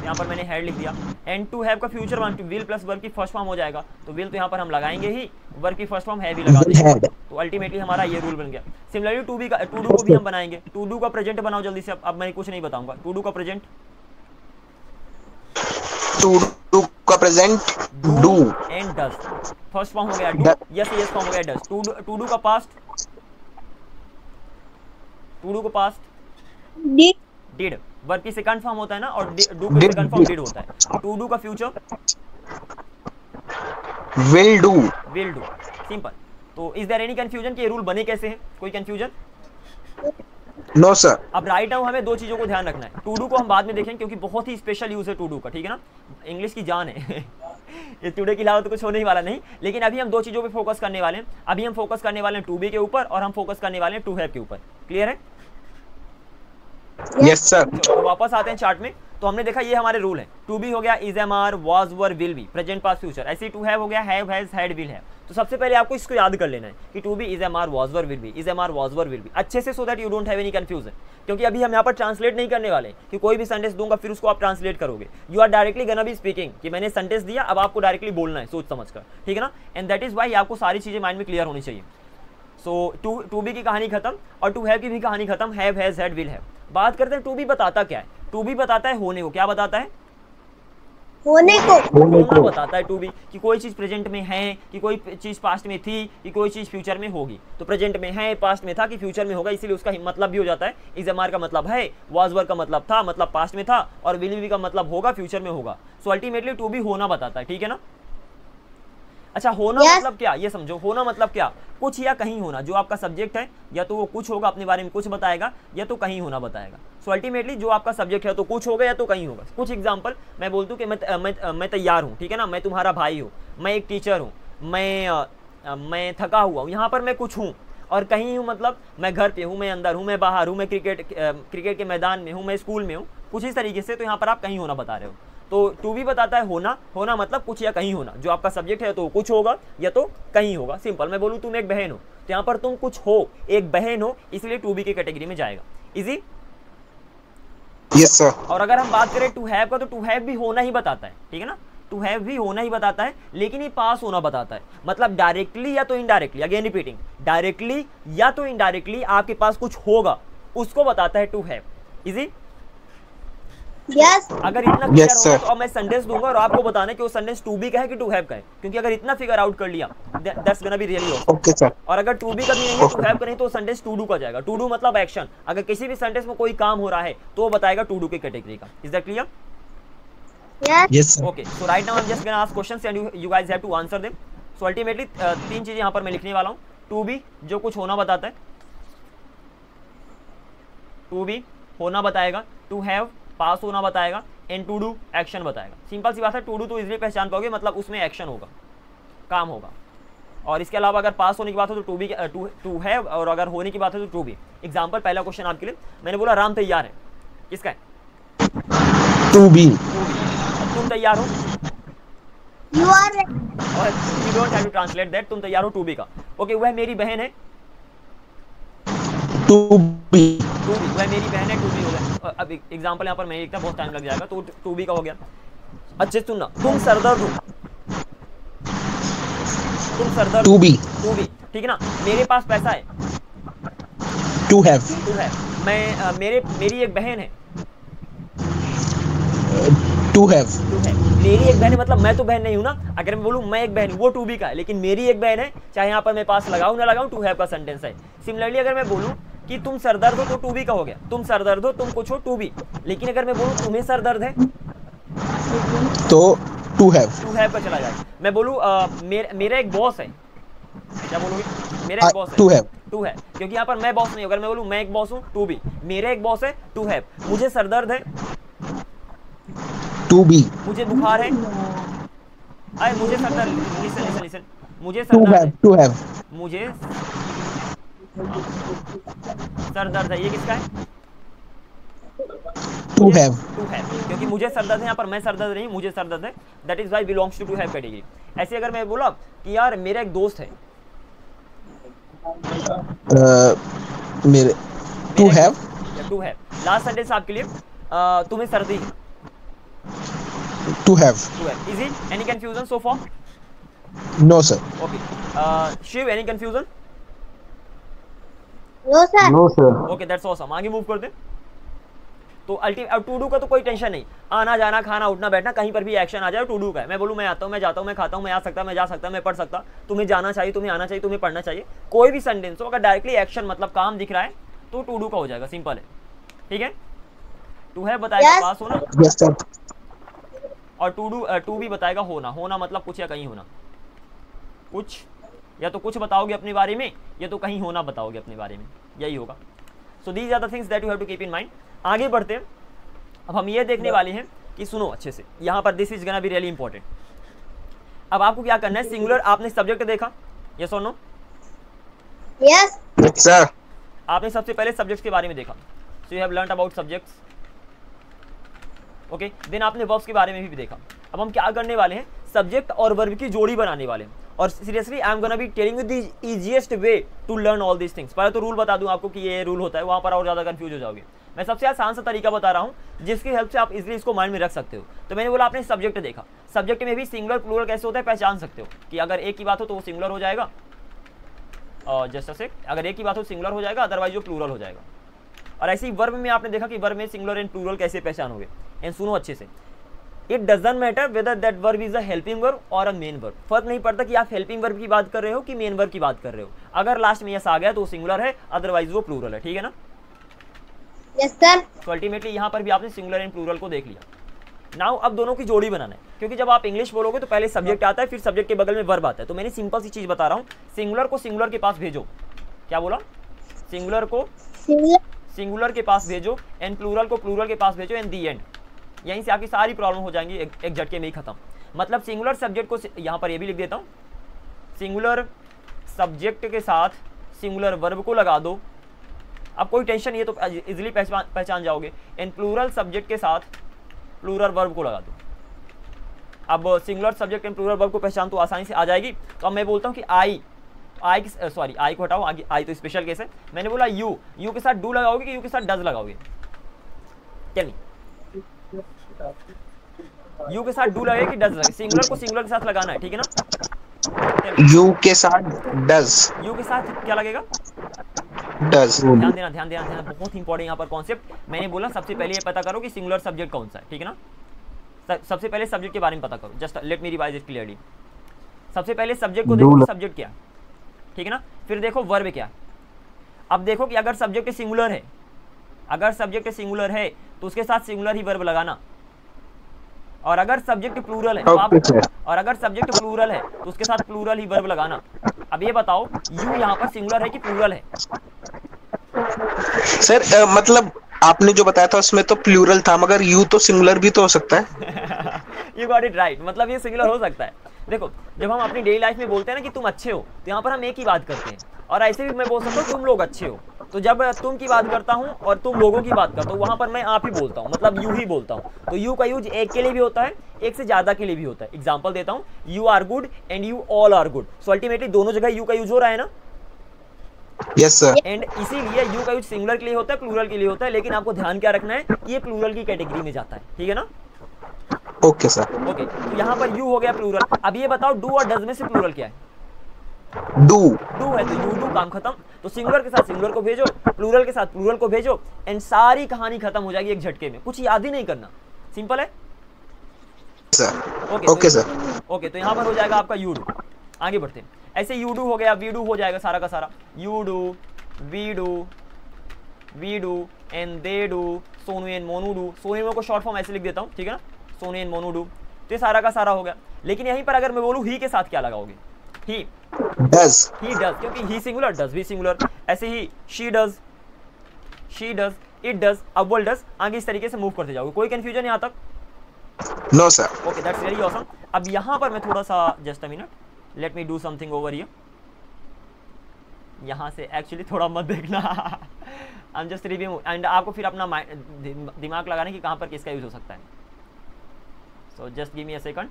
यहाँ पर मैंने हैड लिख दिया। एंड टू हैव का future one will plus verb की फर्स्ट फॉर्म हो जाएगा, तो विल तो यहाँ पर हम लगाएंगे ही, वर्ब की फर्स्ट फॉर्म हैव ही लगा देंगे, Had. तो अल्टीमेटली हमारा ये रूल बन गया। सिमिलरली टू बी का टू डू को भी हम बनाएंगे। टू डू का प्रेजेंट बनाओ जल्दी से। अब मैं कुछ नहीं बताऊंगा। टू डू का प्रेजेंट To do का present. Do. And does, first form हो गया डू, यस यस फॉर्म हो गया डज। टू डू का पास्ट, टू डू का पास्ट डिड डिड, वर्ब की सेकंड फॉर्म होता है ना, और डू का सेकंड फॉर्म डिड होता है। टू डू का future Will do. Will do, simple. तो इज देयर एनी कंफ्यूजन कि ये रूल बने कैसे हैं? कोई कंफ्यूजन? No sir. अब राइट नाउ हमें दो चीजों को ध्यान रखना है। टू डू को हम बाद में देखेंगे क्योंकि बहुत ही स्पेशल यूज है टू डू का, ठीक है ना, इंग्लिश की जान है ये टुडे के अलावा तो कुछ होने ही वाला नहीं। लेकिन अभी हम दो चीजों पे फोकस करने वाले हैं। अभी हम फोकस करने वाले हैं टू बी के ऊपर, और हम फोकस करने वाले हैं टू हैव के ऊपर। क्लियर है? Yes sir. तो वापस आते हैं चार्ट में। तो हमने देखा ये हमारे रूल है। टू बी हो गया is MR was were will B, present past future. ऐसे टू हैव हो गया have has had will have. तो सबसे पहले आपको इसको याद कर लेना है कि to be is MR was were will be, is MR was were will be, अच्छे से, so that you don't have any confusion. क्योंकि अभी हम यहाँ पर ट्रांसलेट नहीं करने वाले कि कोई भी सेंटेंस दूंगा फिर उसको आप ट्रांसलेट करोगे। You are directly gonna be speaking कि मैंने सेंटेंस दिया, अब आपको डायरेक्टली बोलना है सोच समझ कर, ठीक है ना। एंड दैट इज वाई आपको सारी चीजें माइंड में क्लियर होनी चाहिए। सो टू बी की कहानी खत्म, और टू हैव की भी कहानी खत्म। Have has had will have. बात करते हैं टू बी बताता क्या है। टू बी बताता है होने को। क्या बताता है? होने को। होना बताता है टू बी, कि कोई चीज प्रेजेंट में है, कि कोई चीज पास्ट में थी, कि कोई चीज फ्यूचर में होगी। तो प्रेजेंट में है, पास्ट में था, कि फ्यूचर में होगा, इसीलिए उसका मतलब भी हो जाता है। इज MR का मतलब है, वाज वर का मतलब था, मतलब पास्ट में था, और विल बी का मतलब होगा, फ्यूचर में होगा। सो अल्टीमेटली टू बी होना बताता है, ठीक है ना। अच्छा, होना मतलब क्या, ये समझो। होना मतलब क्या? कुछ या कहीं होना। जो आपका सब्जेक्ट है, या तो वो कुछ होगा, अपने बारे में कुछ बताएगा, या तो कहीं होना बताएगा। सो अल्टीमेटली जो आपका सब्जेक्ट है तो कुछ होगा या तो कहीं होगा। कुछ एग्जांपल मैं बोलता हूँ कि मैं तैयार हूँ, ठीक है ना, मैं तुम्हारा भाई हूँ, मैं एक टीचर हूँ, मैं थका हुआ हूँ, यहाँ पर मैं कुछ हूँ। और कहीं हूँ मतलब मैं घर पे हूँ, मैं अंदर हूँ, मैं बाहर हूँ, मैं क्रिकेट के मैदान में हूँ, मैं स्कूल में हूँ, कुछ इस तरीके से। तो यहाँ पर आप कहीं होना बता रहे हो। तो टू भी बताता है होना। होना मतलब कुछ या कहीं होना। जो आपका सब्जेक्ट है तो कुछ होगा या तो कहीं होगा। सिंपल। मैं बोलूँ तुम एक बहन हो, तो यहाँ पर तुम कुछ हो, एक बहन हो, इसलिए टू बी की कैटेगरी में जाएगा। इजी? Yes sir. और अगर हम बात करें टू हैव का, तो टू हैव भी होना ही बताता है, ठीक है ना। टू हैव भी होना ही बताता है, लेकिन ये पास होना बताता है। मतलब डायरेक्टली या तो इनडायरेक्टली, अगेन रिपीटिंग, डायरेक्टली या तो इनडायरेक्टली आपके पास कुछ होगा, उसको बताता है टू हैव। इजी? यस। अगर इतना क्लियर होगा तो अब मैं सेंटेंस दूंगा और आपको बताना है कि वो सेंटेंस टू बी का है कि टू हैव का है। क्योंकि अगर इतना फिगर आउट कर लिया, that's gonna be really awesome. Okay sir. और अगर टू बी का भी नहीं है, टू हैव का नहीं, तो सेंटेंस टू डू का जाएगा। टू डू मतलब एक्शन। अगर किसी भी सेंटेंस में कोई काम हो रहा है तो वो बताएगा टू डू की कैटेगरी का। Is that clear? Yes sir. Okay, so right now I'm just gonna ask questions and you guys have to answer them. So ultimately तीन चीजें यहाँ पर मैं लिखने वाला हूँ। टू बी जो कुछ होना बताता है, टू बी होना बताएगा, टू हैव पास होना बताएगा, एंड टू डू एक्शन बताएगा। सिंपल सी बात है। टू डू तो इजीली पहचान पाओगे, मतलब उसमें एक्शन होगा, काम होगा। और इसके अलावा अगर पास होने की बात हो तो टू बी, टू हैव, और अगर होने की बात हो तो टू बी। एग्जाम्पल, पहला क्वेश्चन आपके लिए, मैंने बोला राम तैयार है, किसका है? To be. तुम तैयार हो, यू आर, और you don't have to translate that, तुम तैयार हो टू बी का। ओके, वह मेरी बहन है, टू बी। वह मेरी बहन है, टू बी हो गया। अब एग्जांपल यहाँ पर मैं लिखता, बहुत टाइम लग जाएगा, तो टू बी का हो गया। अच्छे सुनना, तुम सरदर्द हो, तुम सरदर्द, टू बी। टू बी, ठीक है ना। मेरे पास पैसा है, टू हैव। टू है। मेरी एक बहन है, टू हैव। टू है। मेरी एक बहन है मतलब मैं तो बहन नहीं हूं ना। अगर मैं बोलूं मैं एक बहन हूं, वो टू बी का है, लेकिन मेरी एक बहन है, चाहे यहाँ पर मैं पास लगाऊं ना लगाऊं, टू हैव का सेंटेंस है। सिमिलरली अगर मैं बोलूं कि तुम सरदर्द हो तो टू बी का हो गया, तुम सरदर्द हो, तुम कुछ हो, टू बी। लेकिन अगर मैं बोलूं तुम्हें सरदर्द है तो टू हैव का चला जाएगा। मैं बोलूं मेरा एक बॉस है, क्या बोलोगे? मेरा एक बॉस है, टू है, क्योंकि यहाँ पर मैं बॉस नहीं। अगर मैं बोलूं मैं एक बॉस हूं, टू बी। मेरा एक बॉस है, टू हैव। मुझे सरदर्द है, टू बी। मुझे बुखार है, अरे मुझे सरदर्द, लिसन, मुझे सरदर्द है, टू हैव मुझे सरदर्द है। ये किसका है? टू हैव क्योंकि मुझे सरदर्द है, यहाँ पर मैं सरदर्द नहीं, मुझे सरदर्द है, that is why belongs to have category. ऐसे अगर मैं बोला कि यार मेरा एक दोस्त है, मेरे टू हैव लास्ट सेंटेंस आपके लिए, तुम्हें सर्दी है, to have. Is it any confusion so far? No sir. Okay, Shiv any confusion? No sir. Okay, that's awesome. आगे मूव करते। तो अब टू डू का तो कोई टेंशन नहीं, आना जाना खाना उठना बैठना कहीं पर भी एक्शन आ जाए टू डू का है। मैं बोलूँ मैं आता हूँ, मैं जाता हूँ, मैं खाता हूँ, मैं आ सकता, मैं जा सकता, मैं पढ़ सकता, तुम्हें जाना चाहिए, तुम्हें आना चाहिए, तुम्हें पढ़ना चाहिए, कोई भी सेंटेंस हो, अगर डायरेक्टली एक्शन मतलब काम दिख रहा है तो टू डू का हो जाएगा, सिंपल है। ठीक है, टू है बताएगा पास होना, यस सर। और टू भी बताएगा होना मतलब कुछ या कहीं होना, कुछ या तो कुछ बताओगे अपने बारे में या तो कहीं होना बताओगे अपने बारे में, यही होगा। So these are the things that you have to keep in mind. आगे बढ़ते हैं। अब हम ये देखने वाले हैं कि सुनो अच्छे से, यहाँ पर this is gonna be really important. अब आपको क्या करना है, सिंगुलर आपने सब्जेक्ट देखा, यस और नो? Yes sir. आपने सबसे पहले सब्जेक्ट्स के बारे में देखा, so you have learned about subjects. Okay, then आपने वर्ब्स के बारे में भी देखा। अब हम क्या करने वाले हैं, सब्जेक्ट और वर्ब की जोड़ी बनाने वाले हैं। और seriously I am gonna be telling you the easiest way to learn all these things. पहले तो रूल बता दूं आपको कि ये रूल होता है, वहां पर और ज्यादा कंफ्यूज हो जाओगे। मैं सबसे आसान सा तरीका बता रहा हूं जिसकी हेल्प से आप इजीली इसको माइंड में रख सकते हो। तो मैंने बोला आपने सब्जेक्ट देखा, सब्जेक्ट में भी सिंगुलर प्लूरल कैसे होता है पहचान सकते हो कि अगर एक की बात हो तो वो सिंगुलर हो जाएगा, और जस्ट से अगर एक की बात हो सिंगुलर हो जाएगा, अदरवाइज वो प्लूरल हो जाएगा। और ऐसे ही वर्ब में आपने देखा कि वर्ब में सिंगुलर एंड प्लूरल कैसे पहचानोगे। एंड सुनो अच्छे से, it doesn't matter whether that verb is a helping verb और अ मेन वर्ब। फर्क नहीं पड़ता कि आप हेल्पिंग वर्ब की बात कर रहे हो कि मेन वर्ब की बात कर रहे हो। अगर लास्ट में यस आ गया तो वो सिंगुलर है, अदरवाइज वो प्लूरल है। ठीक है ना? Yes sir. तो अल्टीमेटली यहाँ पर भी आपने सिंगुलर एंड प्लूरल को देख लिया। नाउ अब दोनों की जोड़ी बनाना है, क्योंकि जब आप इंग्लिश बोलोगे तो पहले सब्जेक्ट आता है, फिर सब्जेक्ट के बगल में वर्ब आता है। तो मैंने सिंपल सी चीज बता रहा हूँ, सिंगुलर को सिंगुलर के पास भेजो। क्या बोला? सिंगुलर को सिंगुलर के पास भेजो एंड प्लूरल को प्लूरल के पास भेजो, एंड दी एंड। यहीं से आपकी सारी प्रॉब्लम हो जाएंगी एक झटके में ही खत्म। मतलब सिंगुलर सब्जेक्ट को, यहाँ पर ये भी लिख देता हूँ, सिंगुलर सब्जेक्ट के साथ सिंगुलर वर्ब को लगा दो। अब कोई टेंशन नहीं है, तो इजीली पहचान जाओगे। एंड प्लूरल सब्जेक्ट के साथ प्लूरल वर्ब को लगा दो। अब singular subject and plural verb को पहचान तो आसानी से आ जाएगी। तो अब मैं बोलता हूँ कि आई को हटाओ, आई तो स्पेशल केस है। मैंने बोला यू के साथ डू लगाओगे कि यू के साथ डज लगाओगे? टेल मी, यू के साथ डू लगेगा कि डज लगेगा? सिंगुलर को सिंगुलर के साथ लगाना है, ठीक है ना? यू के साथ डज। यू के साथ क्या लगेगा? डज। ध्यान देना, बहुत इंपॉर्टेंट यहाँ पर कॉन्सेप्ट। मैंने बोला सबसे पहले ये पता करो कि सिंगुलर सब्जेक्ट कौन सा है, ठीक है ना? सबसे पहले सब्जेक्ट के बारे में पता करो। Just let me revise it clearly. सबसे पहले सब्जेक्ट को देखो, सब्जेक्ट क्या है, ठीक है ना? फिर देखो वर्ब क्या है। अब देखो कि अगर सब्जेक्ट सिंगुलर है, तो उसके साथ सिंगुलर ही वर्ब लगाना। और अगर सब्जेक्ट प्लूरल है तो उसके साथ प्लूरल ही वर्ब लगाना। अब ये बताओ यू यहाँ पर सिंगुलर है कि प्लूरल है? सर मतलब आपने जो बताया था उसमें तो प्लूरल था, मगर यू तो सिंगुलर भी तो हो सकता है। यू गॉट इट राइट, मतलब ये सिंगुलर हो सकता है। देखो जब हम अपनी डेली लाइफ में बोलते हैं ना कि तुम अच्छे हो, तो यहाँ पर हम एक ही बात करते हैं। और ऐसे भी मैं बोल सकता हूँ तुम लोग अच्छे हो। तो जब तुम की बात करता हूँ और तुम लोगों की बात करता हूँ, वहां पर मैं आप ही बोलता हूँ, मतलब यू ही बोलता हूँ। तो यू का यूज एक के लिए भी होता है, एक से ज्यादा के लिए भी होता है। एग्जाम्पल देता हूँ, you are good and you all are good. So ultimately दोनों जगह यू का यूज हो रहा है ना? Yes sir. एंड इसीलिए यू का यूज सिंगुलर के लिए होता है, प्लूरल के लिए होता है। लेकिन आपको ध्यान क्या रखना है, ये प्लूरल की कैटेगरी में जाता है, ठीक है ना? Okay sir. ओके, तो यहाँ पर यू हो गया प्लूरल। अब ये बताओ डू और डज में से प्लूरल क्या है? डू है, तो यू डू, काम खत्म। तो सिंगुलर के साथ सिंगुलर को भेजो, प्लूरल के साथ प्लूरल को भेजो, एंड सारी कहानी खत्म हो जाएगी एक झटके में। कुछ याद ही नहीं करना, सिंपल है। Sir okay sir. ओके, तो यहाँ पर हो जाएगा आपका यू डू। आगे बढ़ते हैं, ऐसे यू डू हो गया, वी डू हो जाएगा सारा का सारा, you do, we do and they do, Sonu and Monu do. Sonu को शॉर्ट फॉर्म ऐसे लिख देता हूँ, ठीक है ना, सोनू एंड मोनू डू। तो ये सारा का सारा हो गया। लेकिन यहीं पर अगर मैं बोलूँ ही के साथ क्या लगाओगे, ही डज, क्योंकि ही सिंगुलर, डज भी सिंगुलर। ऐसे ही शी डज, इट डज, अव्वल डज, आगे इस तरीके से मूव करते जाओगे। कोई कंफ्यूजन यहाँ तक? No sir. Okay, that's very awesome. अब यहाँ पर मैं थोड़ा सा, just a minute, let me do something over here. यहाँ से एक्चुअली थोड़ा मत देखना I am just review, and आपको फिर अपना दिमाग लगाने की कहाँ पर किसका यूज हो सकता है। So just give me a second.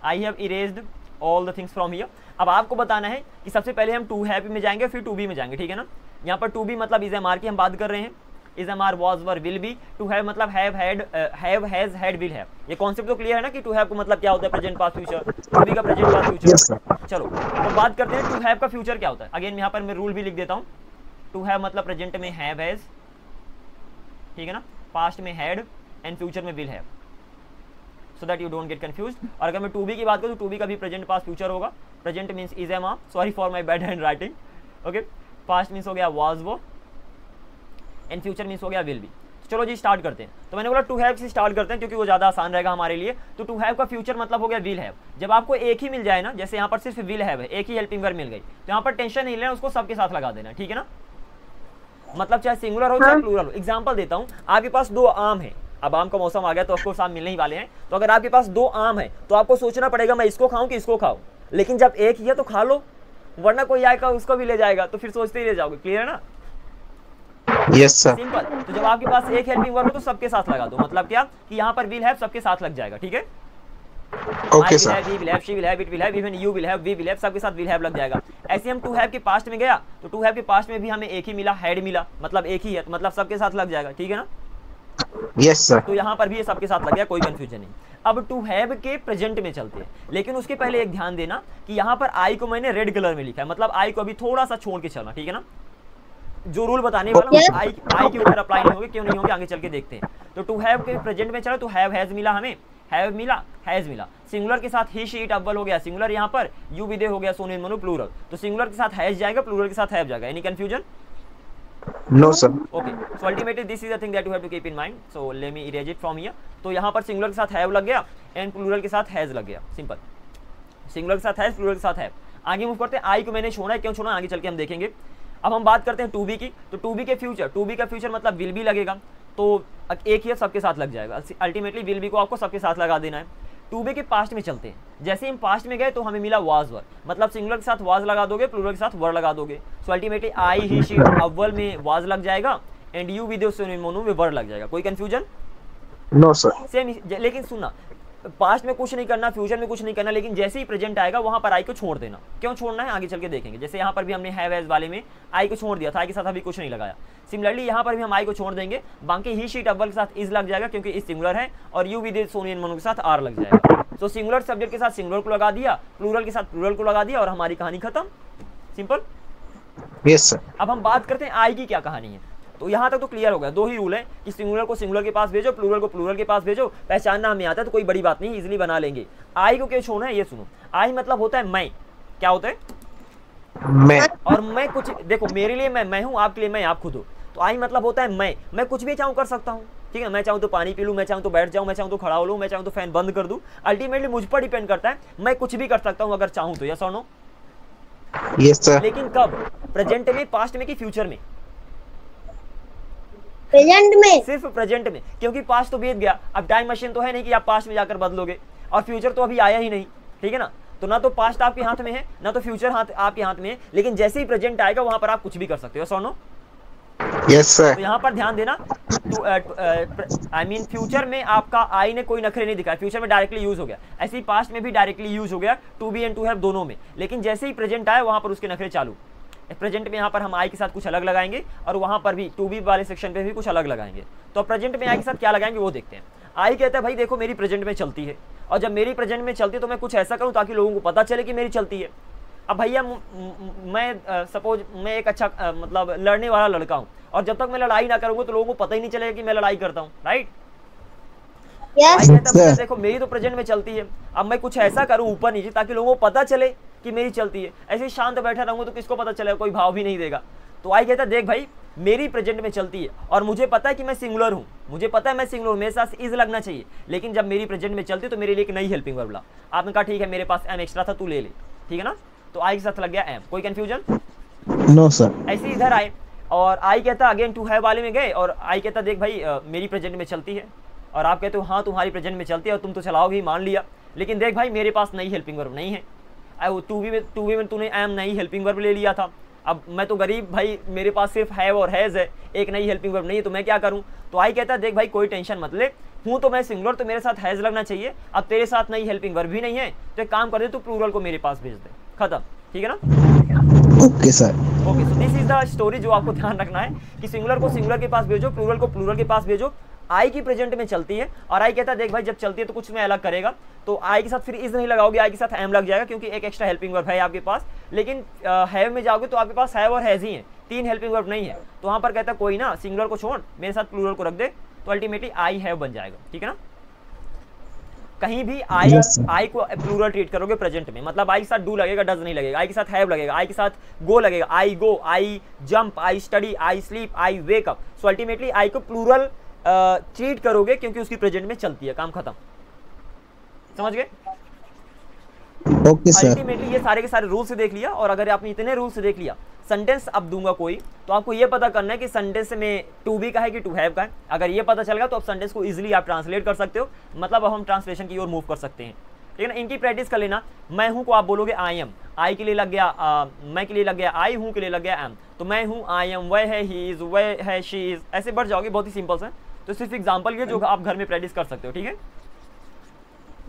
I have erased all the things from here. अब आपको बताना है कि सबसे पहले हम टू हैव में जाएंगे, फिर टू बी में जाएंगे, ठीक है ना। यहाँ पर टू बी मतलब इज एम आर की हम बात कर रहे हैं, is am are, was, were, will be. To have मतलब have, had, have, has, had, will have. ये कॉन्सेप्ट तो क्लियर है ना कि टू हैव का मतलब क्या होता है, present past future. To be का प्रेजेंट पास्ट फ्यूचर। चलो तो बात करते हैं टू हैव का फ्यूचर क्या होता है। अगेन यहाँ पर मैं रूल भी लिख देता हूँ। टू हैव मतलब प्रेजेंट में हैव, हैज, ठीक है ना, पास्ट में हैड एंड फ्यूचर में will have, so that you don't get confused. और अगर मैं टू बी की बात करूँ तो टू बी का भी प्रेजेंट पास्ट फ्यूचर होगा। Present means is am are, sorry for my bad handwriting, okay. Past means हो गया वाज वो, एंड फ्यूचर मींस हो गया विल बी। तो चलो जी स्टार्ट करते हैं। तो मैंने बोला टू हैव से स्टार्ट करते हैं क्योंकि वो ज़्यादा आसान रहेगा हमारे लिए। तो टू हैव का फ्यूचर मतलब हो गया विल हैव। जब आपको एक ही मिल जाए ना, जैसे यहाँ पर सिर्फ विल हैव है, एक ही हेल्पिंग वर्ब मिल गई, तो यहाँ पर टेंशन नहीं लेना, उसको सबके साथ लगा देना, ठीक है ना। मतलब चाहे सिंगुलर हो चाहे प्लूरल हो। एग्जाम्पल देता हूँ, आपके पास दो आम है, अब आम का मौसम आ गया तो ऑफकोर्स आम मिलने ही वाले हैं। तो अगर आपके पास दो आम है तो आपको सोचना पड़ेगा मैं इसको खाऊं कि इसको खाऊं। लेकिन जब एक ही है तो खा लो, वरना कोई आएगा उसको भी ले जाएगा, तो फिर सोचते ही रह जाओगे। क्लियर है ना? Yes sir. सिंपल। तो जब आपके पास एक हेल्पिंग वर्ब हो तो सबके साथ लगा दो। मतलब क्या कि यहाँ पर विल हैव सबके साथ लग जाएगा, ठीक है। Okay sir. We will have, she will have, it will have, even you will have, we will have, सबके साथ विल हैव लग जाएगा। ऐसे हम टू हैव के पास्ट में गया तो टू हैव के पास्ट में भी हमें एक ही मिला, हैड मिला, मतलब एक ही है, मतलब सबके साथ लग जाएगा, ठीक है ना। Yes sir. तो यहाँ पर भी ये सबके साथ लग गया, कोई कंफ्यूजन नहीं। अब टू हैव के प्रेजेंट में चलते हैं, लेकिन उसके पहले एक ध्यान देना कि यहाँ पर आई को मैंने रेड कलर में लिखा है, मतलब आई को अभी थोड़ा सा छोड़ के चलना, ठीक है ना। जो रूल बताने वाला हूँ आई के ऊपर अप्लाई नहीं होंगे, क्यों नहीं होंगे आगे चल के देखते हैं। तो टू हैव के प्रेजेंट में चलो तो हैव हैज मिला हमें, हैव मिला, हैज मिला। सिंगुलर के साथ ही, शी, इट अव्वल हो गया सिंगुलर, यहाँ पर यू विदे हो गया, सोनू मनु प्लूरल। तो सिंगुलर के साथ हैज जाएगा, प्लूरल के साथ हैव जाएगा। Any confusion? No sir. Okay, so ultimately this is the thing that you have to keep in mind. So let me erase it from here. तो यहाँ पर सिंगुलर के साथ हैव लग गया एंड प्लूरल के साथ हैज लग गया। सिंपल, सिंगुलर के साथ हैज, प्लूरल के साथ हैव। आगे मूव करते हैं। आई को मैंने छोड़ा है, क्यों छोड़ा आगे चल के हम देखेंगे। अब हम बात करते हैं टू बी की। तो टू बी के फ्यूचर, टू बी का फ्यूचर मतलब विल बी लगेगा, तो एक ही सबके साथ लग जाएगा। अल्टीमेटली विल बी को आपको सबके साथ लगा देना है। टू बी के पास्ट में चलते हैं। जैसे हम पास्ट में गए तो हमें मिला वाज वर, मतलब सिंगुलर के साथ वाज लगा दोगे, प्लूरल के साथ वर लगा दोगे। सो अल्टीमेटली आई, ही, शी अव्वल में वाज लग जाएगा एंड यू विद मोनू में वर लग जाएगा। कोई कंफ्यूजन? No sir. सेम। लेकिन सुनना, पास्ट में कुछ नहीं करना, फ्यूचर में कुछ नहीं करना, लेकिन जैसे ही प्रेजेंट आएगा वहां पर आई को छोड़ देना। क्यों छोड़ना है आगे चल के देखेंगे। जैसे यहाँ पर भी हमने हैव हैज वाले में आई को छोड़ दिया था, आई के साथ अभी कुछ नहीं लगाया। सिमिलरली यहाँ पर भी हम आई को छोड़ देंगे, बाकी ही, शी, अव्वल के साथ इज लग जाएगा क्योंकि इज सिंगुलर है, और you with Sonu and Manu के साथ आर लग जाएगा। तो सिंगुलर सब्जेक्ट के साथ सिंगुलर को लगा दिया, प्लूरल के साथ प्लूरल को लगा दिया, और हमारी कहानी खत्म। सिंपल। Yes sir. अब हम बात करते हैं आई की क्या कहानी है। तो यहाँ तक तो क्लियर हो गया। दो ही रूल है कि सिंगुलर को सिंगुलर के पास भेजो, प्लूरल को प्लूरल के पास भेजो। पहचानना हमें आता है तो कोई बड़ी बात नहीं, इजीली बना लेंगे। आई को क्यों छोड़ना है ये सुनो। आई मतलब होता है मैं। क्या होता है? मैं। और मैं कुछ, देखो मेरे लिए मैं हूँ, आपके लिए मैं, आप खुद हो। तो आई मतलब होता है मैं कुछ भी चाहूँ कर सकता हूँ, ठीक है। मैं चाहूँ तो पानी पी लूँ, मैं चाहूँ तो बैठ जाऊँ, मैं चाहूँ तो खड़ा हो लूँ, मैं चाहूँ तो फैन बंद कर दूँ। अल्टीमेटली मुझ पर डिपेंड करता है, मैं कुछ भी कर सकता हूँ अगर चाहूँ तो। यस और नो? Yes sir. लेकिन कब? प्रेजेंट में, पास्ट में कि फ्यूचर में? प्रेजेंट में। सिर्फ प्रेजेंट में, क्योंकि पास्ट तो बीत गया। अब टाइम मशीन तो है नहीं कि आप पास्ट में जाकर बदलोगे, और फ्यूचर तो अभी आया ही नहीं, ठीक है ना। तो ना तो पास्ट आपके हाथ में है, ना तो फ्यूचर आपके हाथ में है, लेकिन जैसे ही प्रेजेंट आएगा वहां पर आप कुछ भी कर सकते हो। सोनो? Yes sir. तो यहाँ पर ध्यान देना, आई मीन फ्यूचर में आपका आई ने कोई नखरे नहीं दिखाया, फ्यूचर में डायरेक्टली यूज हो गया। ऐसे ही पास्ट में भी डायरेक्टली यूज हो गया, to be and to have दोनों में। लेकिन जैसे ही प्रेजेंट आया वहां पर उसके नखरे चालू। प्रेजेंट में यहाँ पर हम आई के साथ कुछ अलग लगाएंगे, और वहां पर भी टू बी वाले सेक्शन पे भी कुछ अलग लगाएंगे। तो प्रेजेंट में आई के साथ क्या लगाएंगे वो देखते हैं। आई कहता है भाई देखो मेरी प्रेजेंट में चलती है, और जब मेरी प्रेजेंट में चलती है तो मैं कुछ ऐसा करूं ताकि लोगों को पता चले कि मेरी चलती है। अब भैया मैं सपोज मैं एक अच्छा मतलब लड़ने वाला लड़का हूँ, और जब तक मैं लड़ाई ना करूंगा तो लोगों को पता ही नहीं चलेगा कि मैं लड़ाई करता हूँ, राइट? Yes sir. देखो मेरी तो प्रेजेंट में चलती है, अब मैं कुछ ऐसा करूँ ऊपर नीचे ताकि लोगों को पता चले कि मेरी चलती है। ऐसे ही शांत बैठा रहूंगा तो किसको पता चलेगा, कोई भाव भी नहीं देगा। तो आई कहता देख भाई मेरी प्रेजेंट में चलती है और मुझे पता है कि मैं सिंगुलर हूँ, मुझे पता है मैं सिंगुलर हूँ, मेरे साथ इज लगना चाहिए, लेकिन जब मेरी प्रेजेंट में चलती है तो मेरे लिए एक नई हेल्पिंग वर्ब ला। आपने कहा ठीक है मेरे पास एम एक्स्ट्रा था तू ले ले, ठीक है ना? तो आई के साथ लग गया एम। कोई कंफ्यूजन? No, sir. ऐसे इधर आए और आई कहता अगेन टू हैव वाले में गए और आई कहता देख भाई मेरी प्रेजेंट में चलती है, और आप कहते हो हाँ तुम्हारी प्रेजेंट में चलती है और तुम तो चलाओगे ही, मान लिया, लेकिन देख भाई मेरे पास नई हेल्पिंग वर्ब नहीं है। टू बी में तूने एम नई हेल्पिंग वर्ब ले लिया था, अब मैं तो गरीब भाई, मेरे पास सिर्फ हैव और हैज़ है, एक नई हेल्पिंग वर्ब नहीं है, तो मैं क्या करूँ? तो आई कहता देख भाई कोई टेंशन मत ले, हूँ तो मैं सिंगुलर तो मेरे साथ हैज़ लगना चाहिए, अब तेरे साथ नई हेल्पिंग वर्ब भी नहीं है तो एक काम कर दे तू प्लूरल को मेरे पास भेज दे, खत्म, ठीक है ना? Okay, sir. Okay, so this is the story जो आपको ध्यान रखना है कि सिंगुलर को सिंगुलर के पास भेजो, प्लूरल को प्लूरल के पास भेजो। आई की प्रेजेंट में चलती है और आई कहता है देख भाई जब चलती है तो कुछ में अलग करेगा, तो आई के साथ फिर इज नहीं लगाओगे, आई के साथ एम लग जाएगा क्योंकि एक एक्स्ट्रा हेल्पिंग वर्ब है आपके पास। लेकिन हैव में जाओगे तो आपके पास हैव और हैज ही है, तीन हेल्पिंग वर्ब नहीं है। तो वहां पर कहता है कोई ना सिंगुलर को छोड़ मेरे साथ प्लूरल को रख दे, तो अल्टीमेटली आई हैव बन जाएगा, ठीक है ना? कहीं भी आई Yes, sir. आई को प्लूरल ट्रीट करोगे प्रेजेंट में, मतलब आई के साथ डू लगेगा, डज नहीं लगेगा, आई के साथ हैव लगेगा, आई के साथ गो लगेगा, I go, I jump, I study, I sleep, I wake up. So ultimately I को प्लूरल ट्रीट करोगे क्योंकि उसकी प्रेजेंट में चलती है, काम खत्म, समझ गए? Okay, sir. अल्टीमेटली ये सारे के सारे रूल्स देख लिया, और अगर आपने इतने रूल्स देख लिया, सेंटेंस अब दूंगा कोई तो आपको ये पता करना है कि सेंटेंस में टू बी का है कि टू हैव का है। अगर ये पता चल गया तो अब सेंटेंस को इजीली आप ट्रांसलेट कर सकते हो, मतलब अब हम ट्रांसलेशन की ओर मूव कर सकते हैं, ठीक है ना? इनकी प्रैक्टिस कर लेना। मैं हूं को आप बोलोगे आई एम, आई के लिए लग गया मैं के लिए लग गया आई, हूं के लिए लग गया एम, तो मैं हूं आई एम, वह है ही इज, वह है शी इज, ऐसे बढ़ जाओगे, बहुत ही सिंपल है। तो सिर्फ एग्जाम्पल के जो आप घर में प्रैक्टिस कर सकते हो, ठीक है?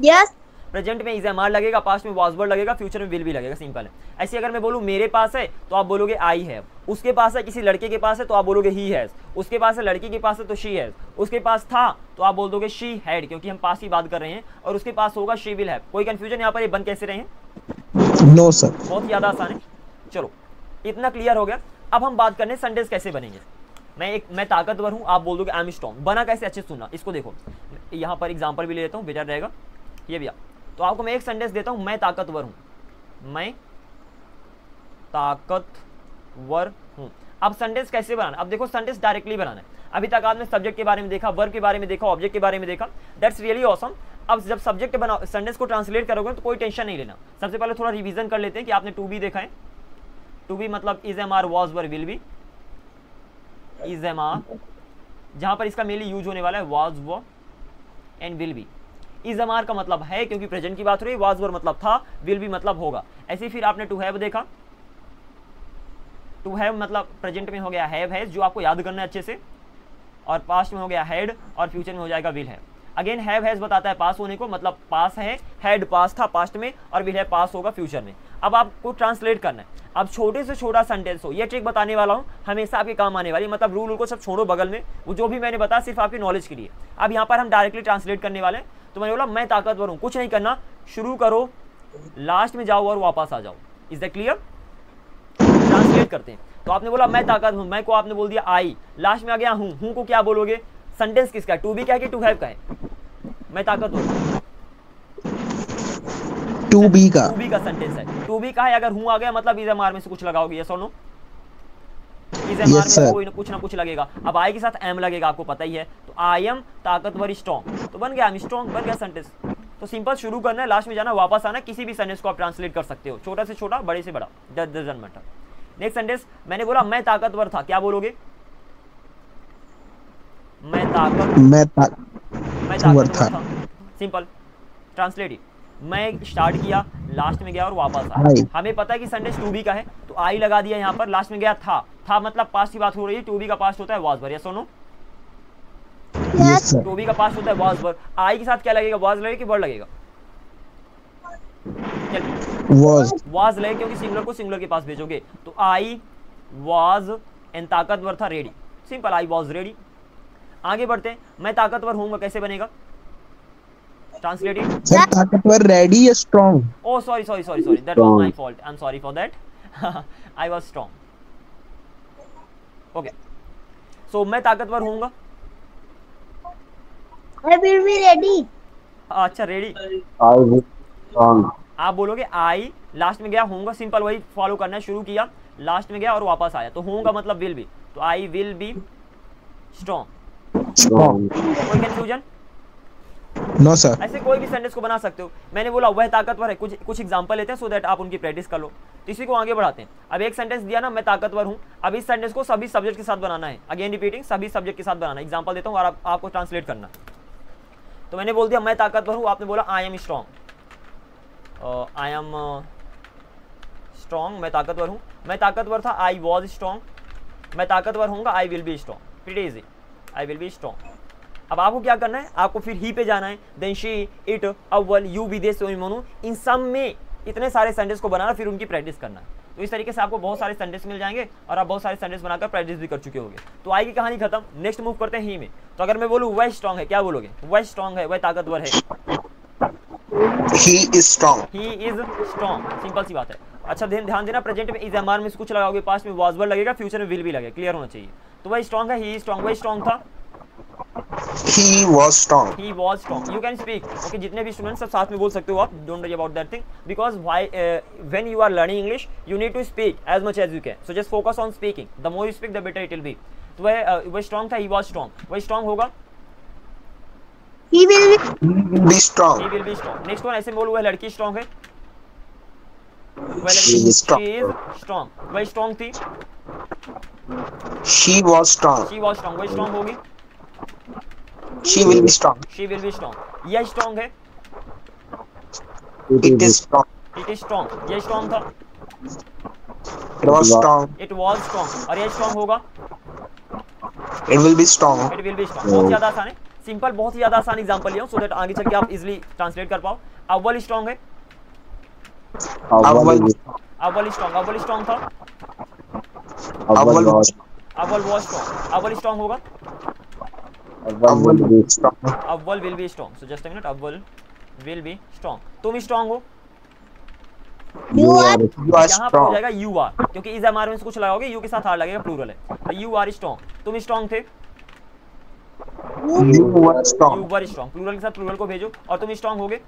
यस प्रेजेंट में इज एम आर लगेगा, पास्ट में वाज वर्ड लगेगा, फ्यूचर में विल भी लगेगा, सिंपल है। ऐसे अगर मैं बोलूँ मेरे पास है तो आप बोलोगे आई हैव, उसके पास है किसी लड़के के पास है तो आप बोलोगे ही हैज, उसके पास है लड़की के पास है तो शी हैज, उसके पास था तो आप बोल दोगे शी हैड, क्योंकि हम पास की बात कर रहे हैं, और उसके पास होगा शी विल हैव। कोई कंफ्यूजन यहाँ पर? ये बन कैसे रहे हैं? No, sir. बहुत ज़्यादा आसान है। चलो इतना क्लियर हो गया। अब हम बात करने सेंटेंस कैसे बनेंगे। मैं ताकतवर हूँ, आप बोल दोगे आई एम स्ट्रॉन्ग। बना कैसे? अच्छे सुनना, इसको देखो, यहाँ पर एग्जाम्पल भी ले लेता हूँ, बेटर रहेगा ये भैया। तो आपको मैं एक सेंटेंस देता हूँ, मैं ताकतवर हूँ, मैं ताकतवर हूँ। अब सेंटेंस कैसे बनाना? अब देखो सेंटेंस डायरेक्टली बनाना है। अभी तक आपने सब्जेक्ट के बारे में देखा, वर्ब के बारे में देखा, ऑब्जेक्ट के बारे में देखा, दैट्स रियली ऑसम। अब जब सब्जेक्ट बनाओ, सेंटेंस को ट्रांसलेट करोगे तो कोई टेंशन नहीं लेना। सबसे पहले थोड़ा रिवीजन कर लेते हैं कि आपने टू बी देखा है। टू बी मतलब is am are was were will be, is am are जहां पर इसका मेनली यूज होने वाला है वाज वो and will be. Is am are का मतलब है क्योंकि प्रेजेंट की बात हो रही है, वाज वर मतलब था, विल बी मतलब होगा। ऐसे फिर आपने टू हैव देखा, टू हैव मतलब प्रेजेंट में हो गया हैव हैज, जो आपको याद करना है अच्छे से, और पास्ट में हो गया हैड, और फ्यूचर में हो जाएगा will have. Again have has बताता है पास होने को, मतलब पास है, हैड पास था पास्ट में, और विल हैव पास होगा फ्यूचर में। अब आपको ट्रांसलेट करना है। अब छोटे से छोटा सेंटेंस हो, ये ट्रिक बताने वाला हूँ, हमेशा आपके काम आने वाली, मतलब रूल को सब छोड़ो बगल में, वो जो भी मैंने बताया सिर्फ आपकी नॉलेज के लिए। अब यहाँ पर हम डायरेक्टली ट्रांसलेट करने वाले हैं। तो मैंने बोला मैं ताकतवर हूँ, कुछ नहीं करना, शुरू करो, लास्ट में जाओ और वापस आ जाओ। Is that clear? ट्रांसलेट करते हैं। तो आपने बोला मैं ताकत हूँ, मैं को आपने बोल दिया आई, लास्ट में आ गया हूँ को क्या बोलोगे? सेंटेंस किसका है? टू बी का है कि टू हैव का है? मैं ताकतवर हूँ, टू बी का। टू बी का सेंटेंस है, टू बी का है। अगर हूँ आ गया मतलब इज एम आर में से कुछ लगाओगे, यस और नो? इज एम आर में कोई कुछ ना कुछ लगेगा। अब आई के साथ एम लगेगा, आपको पता ही है। तो आई एम ताकतवर स्ट्रॉन्ग, तो बन गया आई एम स्ट्रॉन्ग, बन गया सेंटेंस। तो सिंपल शुरू करना है, लास्ट में जाना, वापस आना। किसी भी सेंटेंस को आप ट्रांसलेट कर सकते हो, छोटा से छोटा, बड़े से बड़ा, डजंट मैटर। नेक्स्ट सेंटेंस, मैंने बोला मैं ताकतवर था, क्या बोलोगे? मैं ताकतवर था। Simple translate. मैं स्टार्ट किया, लास्ट में गया और वापस आया। हमें पता है कि सेंटेंस टू बी का है, तो आई लगा दिया यहाँ पर, लास्ट में गया था मतलब पास्ट की बात हो रही है। टू बी का पास्ट होता है वाज वर, यस और नो? टू बी का पास्ट होता है वाज वर। आई के साथ क्या लगेगा? वाज लगेगा कि वर्ड लगेगा? वाज लगे, क्योंकि सिंगुलर को सिंगुलर के पास भेजोगे। तो आई वाज एंड ताकतवर था ready, simple, I was ready. आगे बढ़ते हैं, मैं ताकतवर हूँ कैसे बनेगा? Translate it. सर ताकतवर रेडी या strong? Oh, sorry, that was my fault, I'm sorry for that. I was strong. Okay, so मैं ताकतवर हूँगा। I will be ready. अच्छा, रेडी। I will strong. आप बोलोगे आई, लास्ट में गया होऊंगा, सिंपल वही फॉलो करना शुरू किया, लास्ट में गया और वापस आया, तो होऊंगा मतलब विल बी, तो I will be strong. Strong. कोई कंफ्यूजन? No sir. ऐसे कोई भी सेंटेंस को बना सकते हो। मैंने बोला वह ताकतवर है, कुछ एग्जांपल लेते हैं सो दैट आप उनकी प्रैक्टिस कर लो। तो इसी को आगे बढ़ाते हैं। अब एक सेंटेंस दिया ना, मैं ताकतवर हूँ, अब इस सेंटेंस को सभी सब्जेक्ट के साथ बनाना है। अगेन रिपीटिंग, सभी सब्जेक्ट के साथ बनाना है। एग्जांपल देता हूँ और आपको ट्रांसलेट करना। तो मैंने बोल दिया मैं ताकतवर हूँ, आपने बोला I am strong. I am strong, मैं ताकतवर हूँ। मैं ताकतवर था, आई वॉज स्ट्रॉन्ग। मैं ताकतवर होऊंगा, आई will be strong. Pretty easy, I will be strong. अब आपको क्या करना है, आपको फिर ही पे जाना है, देन शी, इट, अव्वल, यू, भी, दे, सो, मोनू, इन सब में इतने सारे सेंटेंस को बनाना, फिर उनकी प्रैक्टिस करना। तो इस तरीके से आपको बहुत सारे सेंटेंस मिल जाएंगे और आप बहुत सारे सेंटेंस बनाकर प्रैक्टिस भी कर चुके होंगे। तो आई की कहानी खत्म। नेक्स्ट मूव करते हैं ही में। तो अगर मैं बोलूँ वह स्ट्रॉन्ग है, क्या बोलोगे? वह स्ट्रॉन्ग है, वह ताकतवर है। He is strong. He is strong, simple सी बात है। अच्छा ध्यान देना, प्रेजेंट में इज एमआर में कुछ लगाओगे, पास्ट में वाज वर्ड लगेगा, फ्यूचर में विल भी लगेगा, क्लियर होना चाहिए। तो वह स्ट्रॉन्ग है, ही इज स्ट्रॉन्ग, वह स्ट्रॉन्ग था, He was strong. he was strong. You can speak. Okay, जितने भी स्टूडेंट्स सब साथ में बोल सकते हो आप, don't worry about that thing, because when you are learning English you need to speak as much as you can, so just focus on speaking. The more you speak the better it will be. तो वह strong था, he was strong, वह strong होगा, He will be. He will be strong. he will be strong. Next one, ऐसे बोलो वह लड़की strong है, वह She लड़की is strong. she is strong, वह strong थी, She was strong. she was strong, वह strong होगी, She will be strong. she will be strong. यह strong है, It is strong. it is strong, यह strong था, It was strong. it was strong, और यह strong होगा, It will be strong. It will be strong. बहुत ज्यादा आसान है, सिंपल, बहुत ही ज्यादा आसान एग्जांपल लिया हूं सो दैट आगे चल के आप इजीली ट्रांसलेट कर पाओ। अव्वल स्ट्रॉन्ग है, Awal. अव्वल स्ट्रॉन्ग था, Awal was. अव्वल वॉज स्ट्रॉन्ग, अव्वल स्ट्रॉन्ग होगा, Awal will be strong. अव्वल will be strong. So just a minute, अव्वल विल बी स्ट्रॉन्ग। तुम स्ट्रॉन्ग हो, You are. You are यहाँ पर हो strong. जाएगा यू आर, क्योंकि इज एमआर में से कुछ लगाओगे, यू के साथ आर लगेगा, प्लूरल है, तो यू आर स्ट्रॉन्ग। तुम स्ट्रॉन्ग थे, You were you strong. Were strong, plural के साथ प्लूरल को भेजो, और तुम स्ट्रॉन्ग होगे,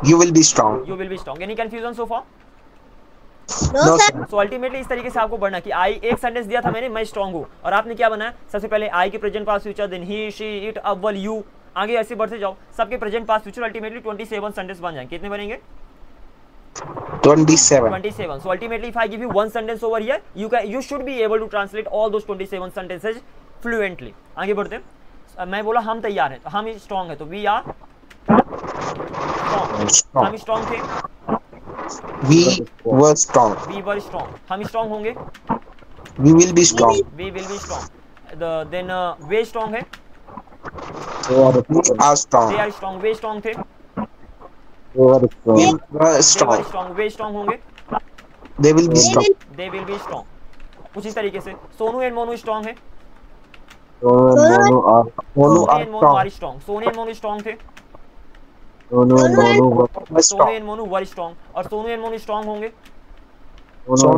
You will be strong. You will be strong. Any confusion so far? No, No, sir. sir. So ultimately इस तरीके से आपको बढ़ना कि आई, एक सेंटेंस दिया था मैंने, मैं स्ट्रॉन्ग हूँ, और आपने क्या बनाया, सबसे पहले आई के present past future, then he, she, it, अव्वल, यू, आगे ऐसे बढ़ते जाओ, सबके present past future, ultimately 27 sentence बन जाएंगे। कितने बनेंगे? 27. 27. So ultimately if I give you one sentence over here, you should be able to translate all those 27 sentences fluently. आगे बढ़ते हैं। मैं बोला हम तैयार हैं, तो हम स्ट्रॉन्ग है, तो वी आर स्ट्रॉन्ग। हम स्ट्रॉन्ग थे, We were strong. We were strong. हम स्ट्रॉन्ग होंगे, We will be strong. We will be strong. Then वे स्ट्रॉन्ग है, We are strong. They are strong, वे स्ट्रॉन्ग थे, We were they were strong. Strong, वे strong होंगे, They will be strong. They will be strong. कुछ इस तरीके से। सोनू एंड मोनू स्ट्रॉन्ग है, Monu Sonu are and Monu are strong. Strong, Sonu and Monu strong थे, Were Sonu strong. And Monu were strong, और सोनू एंड मोनू स्ट्रॉन्ग होंगे, Monu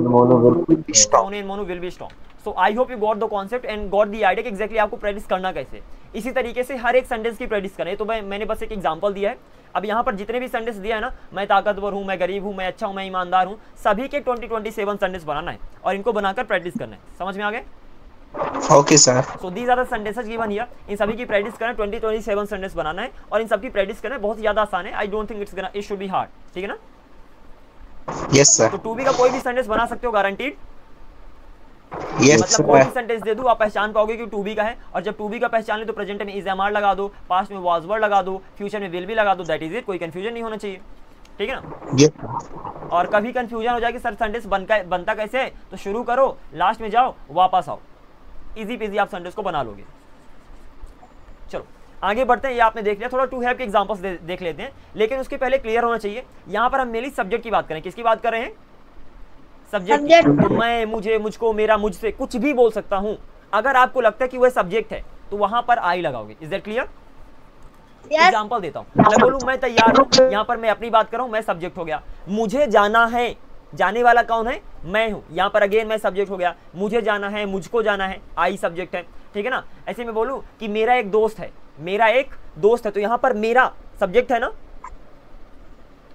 will be strong. Sonu and Monu will be strong. So I hope you got the concept and got the idea कि exactly आपको practice करना कैसे। इसी तरीके से हर एक सेंटेंस की प्रैक्टिस करें। तो मैंने बस एक एग्जांपल दिया है। अब यहाँ पर जितने भी सेंटेंस दिया है ना, मैं ताकतवर हूँ, मैं गरीब हूँ, मैं अच्छा हूँ, मैं ईमानदार हूँ, सभी के 27 सेंटेंस बनाना है और इनको बनाकर प्रैक्टिस करना है। समझ में आ गए? Okay, sir. So these are the sentences given here. इन सभी की प्रैक्टिस करना, 27 सेंटेंस बनाना है और इन सब की प्रैक्टिस करना बहुत ज्यादा आसान है। I don't think it should B hard, ठीक है ना? Yes, sir. तो 2B का कोई भी सेंटेंस बना सकते हो गारंटीड। Yes, मतलब कोई भी sir. सेंटेंस दे दूं, आप पहचान पाओगे कि 2B का है, और जब 2B का पहचान ले तो प्रेजेंट में इज एमआर लगा दो, पास्ट में वाज वर्ड लगा दो, फ्यूचर में विल भी लगा दो, दैट इज इट। कोई कंफ्यूजन नहीं होना चाहिए, ठीक है ना? Yes. और कभी कंफ्यूजन हो जाए कि सर सेंटेंस बनता कैसे है, तो शुरू करो, लास्ट में जाओ, वापस आओ, इजी पीजी आप सेंटेंस को बना लोगे। चलो आगे बढ़ते हैं। ये आपने देख लिया, थोड़ा टू हैव के एग्जांपल्स देख लेते हैं, लेकिन उसके पहले क्लियर होना चाहिए, यहाँ पर हम मेनली सब्जेक्ट की बात करें। किसकी बात कर रहे हैं? सब्जेक्ट। Subject. तो मैं, मुझे, मुझको, मेरा, मुझसे, कुछ भी बोल सकता हूं। अगर आपको लगता है कि वह सब्जेक्ट है तो वहां पर आई लगाओगे। Is that clear? एग्जांपल देता हूँ, मैं बोलूँ मैं तैयार हूँ, यहाँ पर मैं अपनी बात कर रहा हूँ, मैं सब्जेक्ट हो गया, मुझे जाना है, जाने वाला कौन है, मैं हूँ, यहाँ पर अगेन मैं सब्जेक्ट हो गया, मुझे जाना है, मुझको जाना है, आई सब्जेक्ट है, ठीक है ना। ऐसे मैं बोलूँ कि मेरा एक दोस्त है, मेरा एक दोस्त है, तो यहाँ पर मेरा सब्जेक्ट है ना,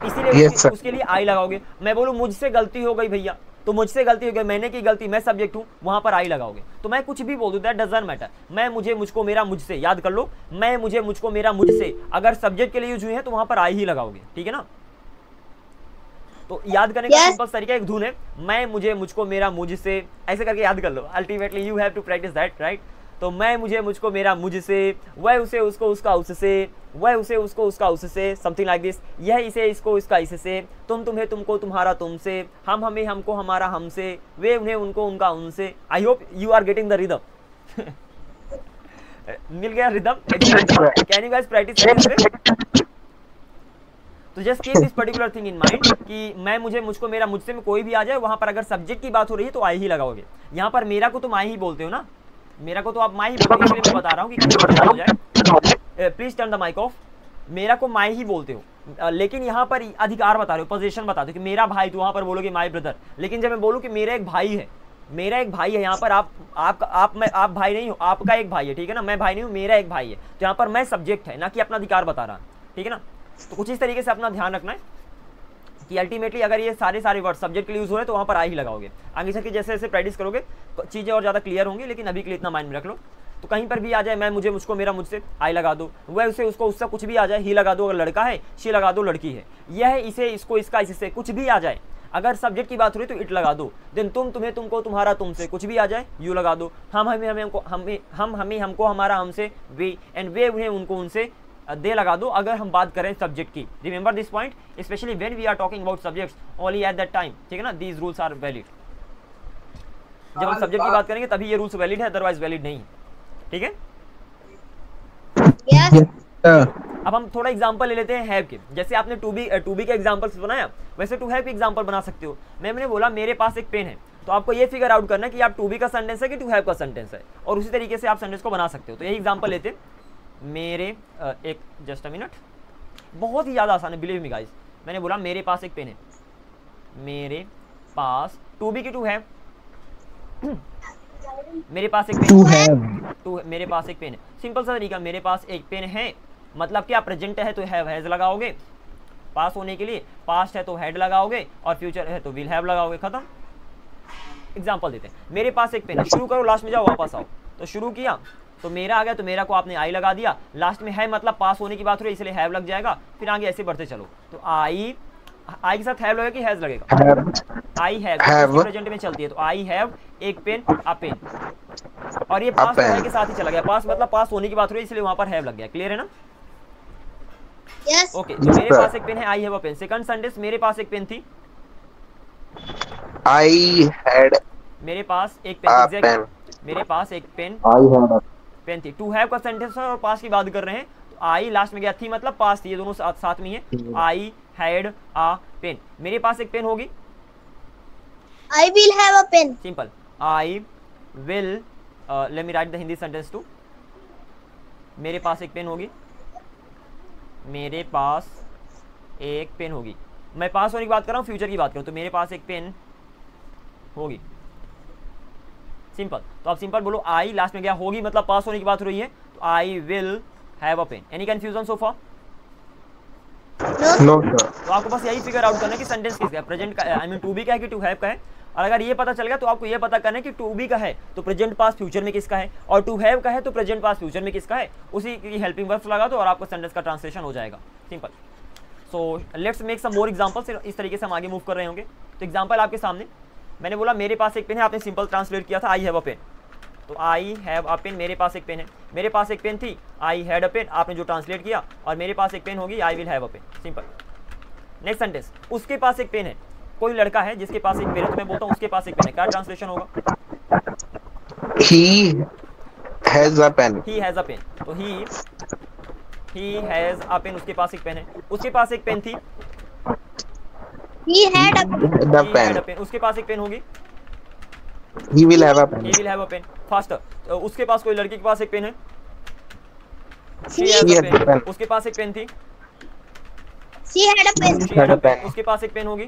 इसीलिए उसके लिए आई लगाओगे। मैं बोलूँ मुझसे गलती हो गई भैया, तो मुझसे गलती हो गई, मैंने की गलती, मैं सब्जेक्ट हूँ, वहां पर आई लगाओगे। तो मैं कुछ भी बोल दूं, दैट डजंट मैटर। मैं, मुझे, मुझको, मेरा, मुझसे, याद कर लो, मैं, मुझे, मुझको, मेरा, मुझसे, अगर सब्जेक्ट के लिए यूज हुए हैं तो वहां पर आई ही लगाओगे, ठीक है ना। तो याद करने का सिंपल तरीका एक धुन है, मैं, मुझे, मुझको, मेरा, मुझसे, ऐसे करके याद कर लो। Ultimately you have to practice that, right. तो मैं, मुझे, मुझको, मेरा, मुझसे, वह, उसे, उसको, उसका, उससे, वह, उसे, उसको, उसका, उससे, समथिंग लाइक दिस। यह, इसे, इसको, इसका, इससे, तुम, तुम्हें, तुमको, तुम्हारा, तुमसे, हम, हमें, हमको, हमारा, हमसे, वे, उन्हें, उनको, उनका, उनसे। I hope you are getting the rhythm. मिल गया rhythm? Can you guys practice? तो just keep this particular thing in mind कि मैं, मुझे, मुझको, मेरा, मुझसे में कोई भी आ जाए, वहां पर अगर सब्जेक्ट की बात हो रही है तो आई ही लगाओगे। यहाँ पर मेरा को तुम आई ही बोलते हो ना, मेरा को तो आप माई ही बोलते हो, इसलिए मैं बता रहा हूँ कि कंफ्यूजन हो जाए। Please turn the mic off. मेरा को माई ही बोलते हो, लेकिन यहाँ पर अधिकार बता रहे हो, पोजीशन बता दो कि मेरा भाई, तो वहां पर बोलोगे माई ब्रदर। लेकिन जब मैं बोलूँ कि मेरा एक भाई है, मेरा एक भाई है, यहाँ पर आप भाई नहीं हो, आपका एक भाई है, ठीक है ना। मैं भाई नहीं हूँ, मेरा एक भाई है, तो यहाँ पर मैं सब्जेक्ट है, ना कि अपना अधिकार बता रहा, ठीक है ना। तो कुछ इस तरीके से अपना ध्यान रखना है कि अल्टीमेटली अगर ये सारे वर्ड सब्जेक्ट के लिए यूज हो रहे हैं तो वहाँ पर आई ही लगाओगे। आगे चल के जैसे जैसे प्रैक्टिस करोगे तो चीज़ें और ज़्यादा क्लियर होंगी, लेकिन अभी के लिए इतना माइंड में रख लो। तो कहीं पर भी आ जाए मैं, मुझे, मुझको, मेरा, मुझसे, आई लगा दो। वह, उसे, उसको, उससे, कुछ भी आ जाए, ही लगा दो। अगर लड़का है, शी लगा दो, लड़की है, यह, इसे, इसको, इसका, इससे, कुछ भी आ जाए। अगर सब्जेक्ट की बात हो रही तो इट लगा दो। देन तुम, तुम्हें, तुमको, तुम्हारा, तुमसे, कुछ भी आ जाए, यू लगा दो। हम, हमें, हमको, हमारा, हमसे, वे, एंड वे, उन्हें, उनको, उनसे, दे लगा दो अगर हम बात करें सब्जेक्ट की। Remember this point, especially when we are talking about subjects only at that time, ठीक है ना। These rules are valid. जब हम सब्जेक्ट की बात करेंगे तभी ये रूल्स वैलिड है, अदरवाइज वैलिड नहीं, ठीक है। अब हम थोड़ा एग्जांपल ले लेते हैं हैव के। जैसे आपने टू बी के एग्जांपल्स बनाया, वैसे टू हैव के एग्जांपल बना सकते हो। मैंने बोला मेरे पास एक पेन है, तो आपको ये फिगर आउट करना है कि आप टू बी का सेंटेंस है कि टू हैव का सेंटेंस है, और उसी तरीके से आप सेंटेंस को बना सकते हो। तो यही एग्जांपल लेते हैं। मेरे एक जस्ट अ मिनट, बहुत ही ज़्यादा आसान है, बिलीव मी गाइस। मैंने बोला मेरे पास एक पेन है, मेरे पास, टू बी की टू हैव, मेरे पास एक पेन, मेरे पास एक पेन है। सिंपल सा तरीका, मेरे पास एक पेन है, मतलब क्या, प्रेजेंट है तो हैव, हैज लगाओगे, पास होने के लिए, पास्ट है तो हैड लगाओगे, और फ्यूचर है तो विल हैव लगाओगे, खत्म। एग्जांपल देते हैं, मेरे पास एक पेन है, शुरू करो, लास्ट में जाओ, वापस आओ। तो शुरू किया तो मेरा आ गया, तो मेरा को आपने आई लगा दिया, लास्ट में है मतलब पास होने की बात हो रही है इसलिए हैव लग जाएगा, फिर आगे ऐसे बढ़ते चलो। तो आई के साथ हैव लगेगा कि हैज लगेगा? आई हैव प्रेजेंट में चलती है, तो आई हैव एक पेन, अ पेन, और ये पास के साथ ही चला गया, पास मतलब पास होने की बात हो रही है इसलिए वहां पर हैव लग गया। क्लियर है ना? यस। ओके, तो मेरे पास एक पेन है, I have a pen. Second sentence, मेरे पास एक पेन थी, आई हैड, मेरे पास एक पेन, एग्जैक्ट मेरे पास एक पेन, आई हैड पेन थी। टू हैव का सेंटेंस है और पास की बात कर रहे हैं, तो आई लास्ट में गया, थी मतलब पास थी, ये दोनों साथ में है। आई हैड अ पेन, मेरे पास एक पेन होगी, I will have a pen. Simple, I will, let me write the Hindi sentence too, मेरे पास एक पेन होगी, मेरे पास एक पेन होगी। मैं पास होने की बात कर रहा हूँ, फ्यूचर की बात करूँ, तो मेरे पास एक पेन होगी, सिंपल। तो आप सिंपल बोलो, आई लास्ट में गया, होगी मतलब पास होने की बात हो रही है, तो I will have a pen. Any confusion so far? No. तो आपको बस यही फिगर आउट करना है कि सेंटेंस किसका है, प्रेजेंट का, आई मीन टू बी का है कि टू हैव का है। और अगर ये पता चल गया तो आपको ये पता करना है कि टू बी का है तो प्रेजेंट पास फ्यूचर में किसका है, और टू हैव का है तो प्रेजेंट पास फ्यूचर में किसका है, उसी की हेल्पिंग वर्ब्स लगा दो और आपको सेंटेंस का ट्रांसलेशन हो जाएगा, simple. So let's make some more examples, इस तरीके से हम आगे मूव कर रहे होंगे। तो एग्जांपल आपके सामने, मैंने बोला मेरे पास एक पेन है, आपने सिंपल ट्रांसलेट किया था आई हैव अ पेन, तो आई हैव अ पेन, मेरे पास एक पेन है। मेरे पास एक पेन थी, आई हैड अ पेन, आपने जो ट्रांसलेट किया, और मेरे पास एक पेन होगी, I will have a pen, simple. Next sentence, उसके पास एक पेन है, कोई लड़का है जिसके पास एक पेन है, तो मैं बोलता हूँ उसके पास एक पेन है, क्या ट्रांसलेशन होगा? He has a pen, he has a pen, तो ही हैज अ पेन, उसके पास एक पेन है। उसके पास एक पेन थी, he had a पेन, उसके पास एक पेन होगी, he will have a pen, he will have a pen, faster. तो उसके पास, कोई लड़की के पास एक पेन है, she She has had a a pen, pen. उसके पास एक पेन थी। had a pen. She had a pen, pen. उसके पास एक पेन होगी।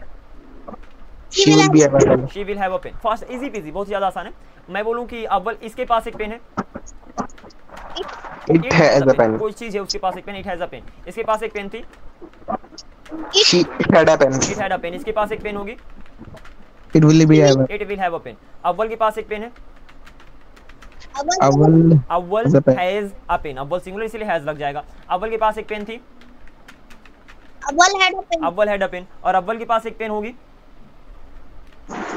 She will be have a pen. She will have a pen. Fast, easy peasy, बहुत ज्यादा आसान है। मैं बोलूं कि अव्वल इसके पास एक पेन है, It has a pen. कोई चीज है उसके पास एक pen, it has a pen. इसके पास एक पेन थी, She had a pen. It had a pen. इसके पास एक पेन होगी, It will be have a. It will have a pen. Awwal के पास एक पेन है, Owl अव्वल has a pen. Has a pen. Awwal singular इसीलिए हैज लग जाएगा। अव्वल के पास एक पेन थी, Awal had a pen. अव्वल हैड अ पेन। और अव्वल के पास एक पेन होगी,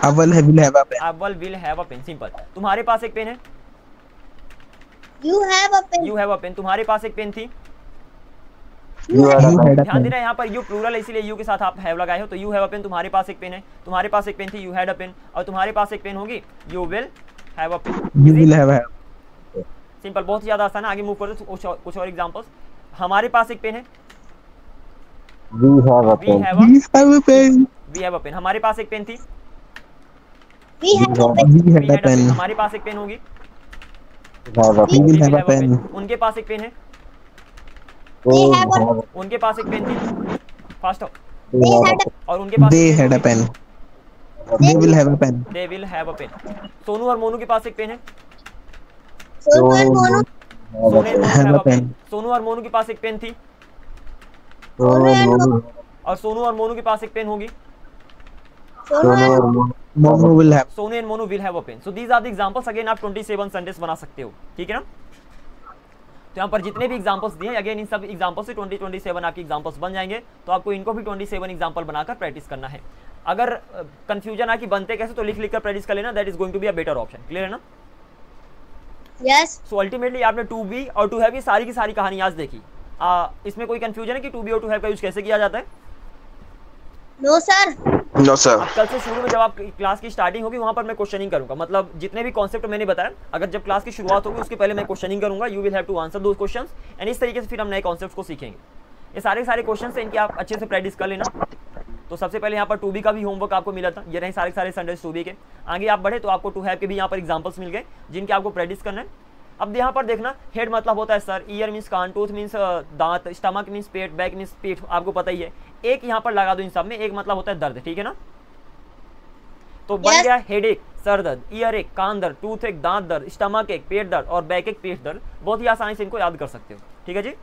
Owl will have a pen. Awwal will have a pen. Simple. तुम्हारे पास एक पेन है, You have a pen. You have a pen. तुम्हारे पास एक पेन थी, You had a You pen. had a ध्यान pen. देना यहाँ पर यू प्लूरल है इसीलिए यू के साथ आप हैव लगाए हो, तो यू हैव अ पेन। तुम्हारे पास एक पेन है, तुम्हारे पास एक पेन थी, यू हैड अ पेन। और तुम्हारे पास एक पेन होगी, you will have a pen. You will have a. Simple, बहुत ही ज्यादा आसान है। आगे मूव कर दो, कुछ और एग्जांपल्स। हमारे पास एक पेन है, We have a we pen. Have We have a pen. We have a pen. हमारे पास एक पेन थी, We have a pen. We we had a had a pen. pen. हमारे पास एक पेन होगी, We we will will have a have a pen. pen. उनके पास एक पेन है, They have a. उनके पास एक पेन थी, फास्ट हो। They had a. और उनके पास They एक had a pen pen. They will have a pen. They will have a pen. Sonu और मोनू के पास एक पेन है, Sonu and Monu. Sonu and Monu Have have a a pen। pen. Sonu और मोनू के पास एक पेन थी, Sonu and Monu. और सोनू और मोनू के पास एक पेन होगी, Sonu and. Momo will have. Sonu and Monu will have a pen. So these are the examples. Again आप 27 सेंटेंस बना सकते हो, ठीक है ना। तो यहाँ पर जितने भी एग्जांपल्स दिए, अगेन इन सब एग्जांपल्स से 27 आपके एग्जांपल्स बन जाएंगे। तो आपको इनको भी 27 एग्जांपल बनाकर प्रैक्टिस करना है। अगर कंफ्यूजन है कि बनते कैसे, तो लिख लिख कर प्रैक्टिस कर लेना, that is going to be a better option. Clear है ना। Yes. सो अल्टीमेटली आपने टू बी और टू हैव की सारी कहानी आज देखी। इसमें कोई कंफ्यूजन है कि टू बी और टू हैव का यूज कैसे किया जाता है? No sir. No sir. अब कल से शुरू में जब आप क्लास की स्टार्टिंग होगी वहां पर मैं क्वेश्चनिंग करूंगा। मतलब जितने भी कॉन्सेप्ट मैंने बताया, अगर जब क्लास की शुरुआत होगी उसके पहले मैं क्वेश्चनिंग करूंगा। You will have to answer those questions and इस तरीके से फिर हम नए कॉन्सेप्ट्स को सीखेंगे। ये सारे क्वेश्चन है, इनकी आप अच्छे से प्रैक्टिस कर लेना। तो सबसे पहले यहाँ पर टू बी का भी होमवर्क आपको मिला था, ये रहे सारे संडेज टू बी के। आगे आप बढ़े तो आपको टू हैव के भी यहाँ पर एग्जाम्पल्स मिल गए जिनके आपको प्रैक्टिस करना है। अब यहाँ पर देखना, हेड मतलब होता है सर, ईयर मीन्स कान, टूथ मीन्स दांत, स्टमक मीन्स पेट, बैक मीन्स पीठ, आपको पता ही है। एक यहाँ पर लगा दो इन सब में, एक मतलब होता है दर्द, ठीक है ना। तो बन Yes. गया हेड एक, सर दर्द, ईयर एक, कान दर्द, टूथ एक, दांत दर्द, स्टमक एक, पेट दर्द और बैक एक, पेट दर्द। बहुत ही आसानी से इनको याद कर सकते हो, ठीक है जी।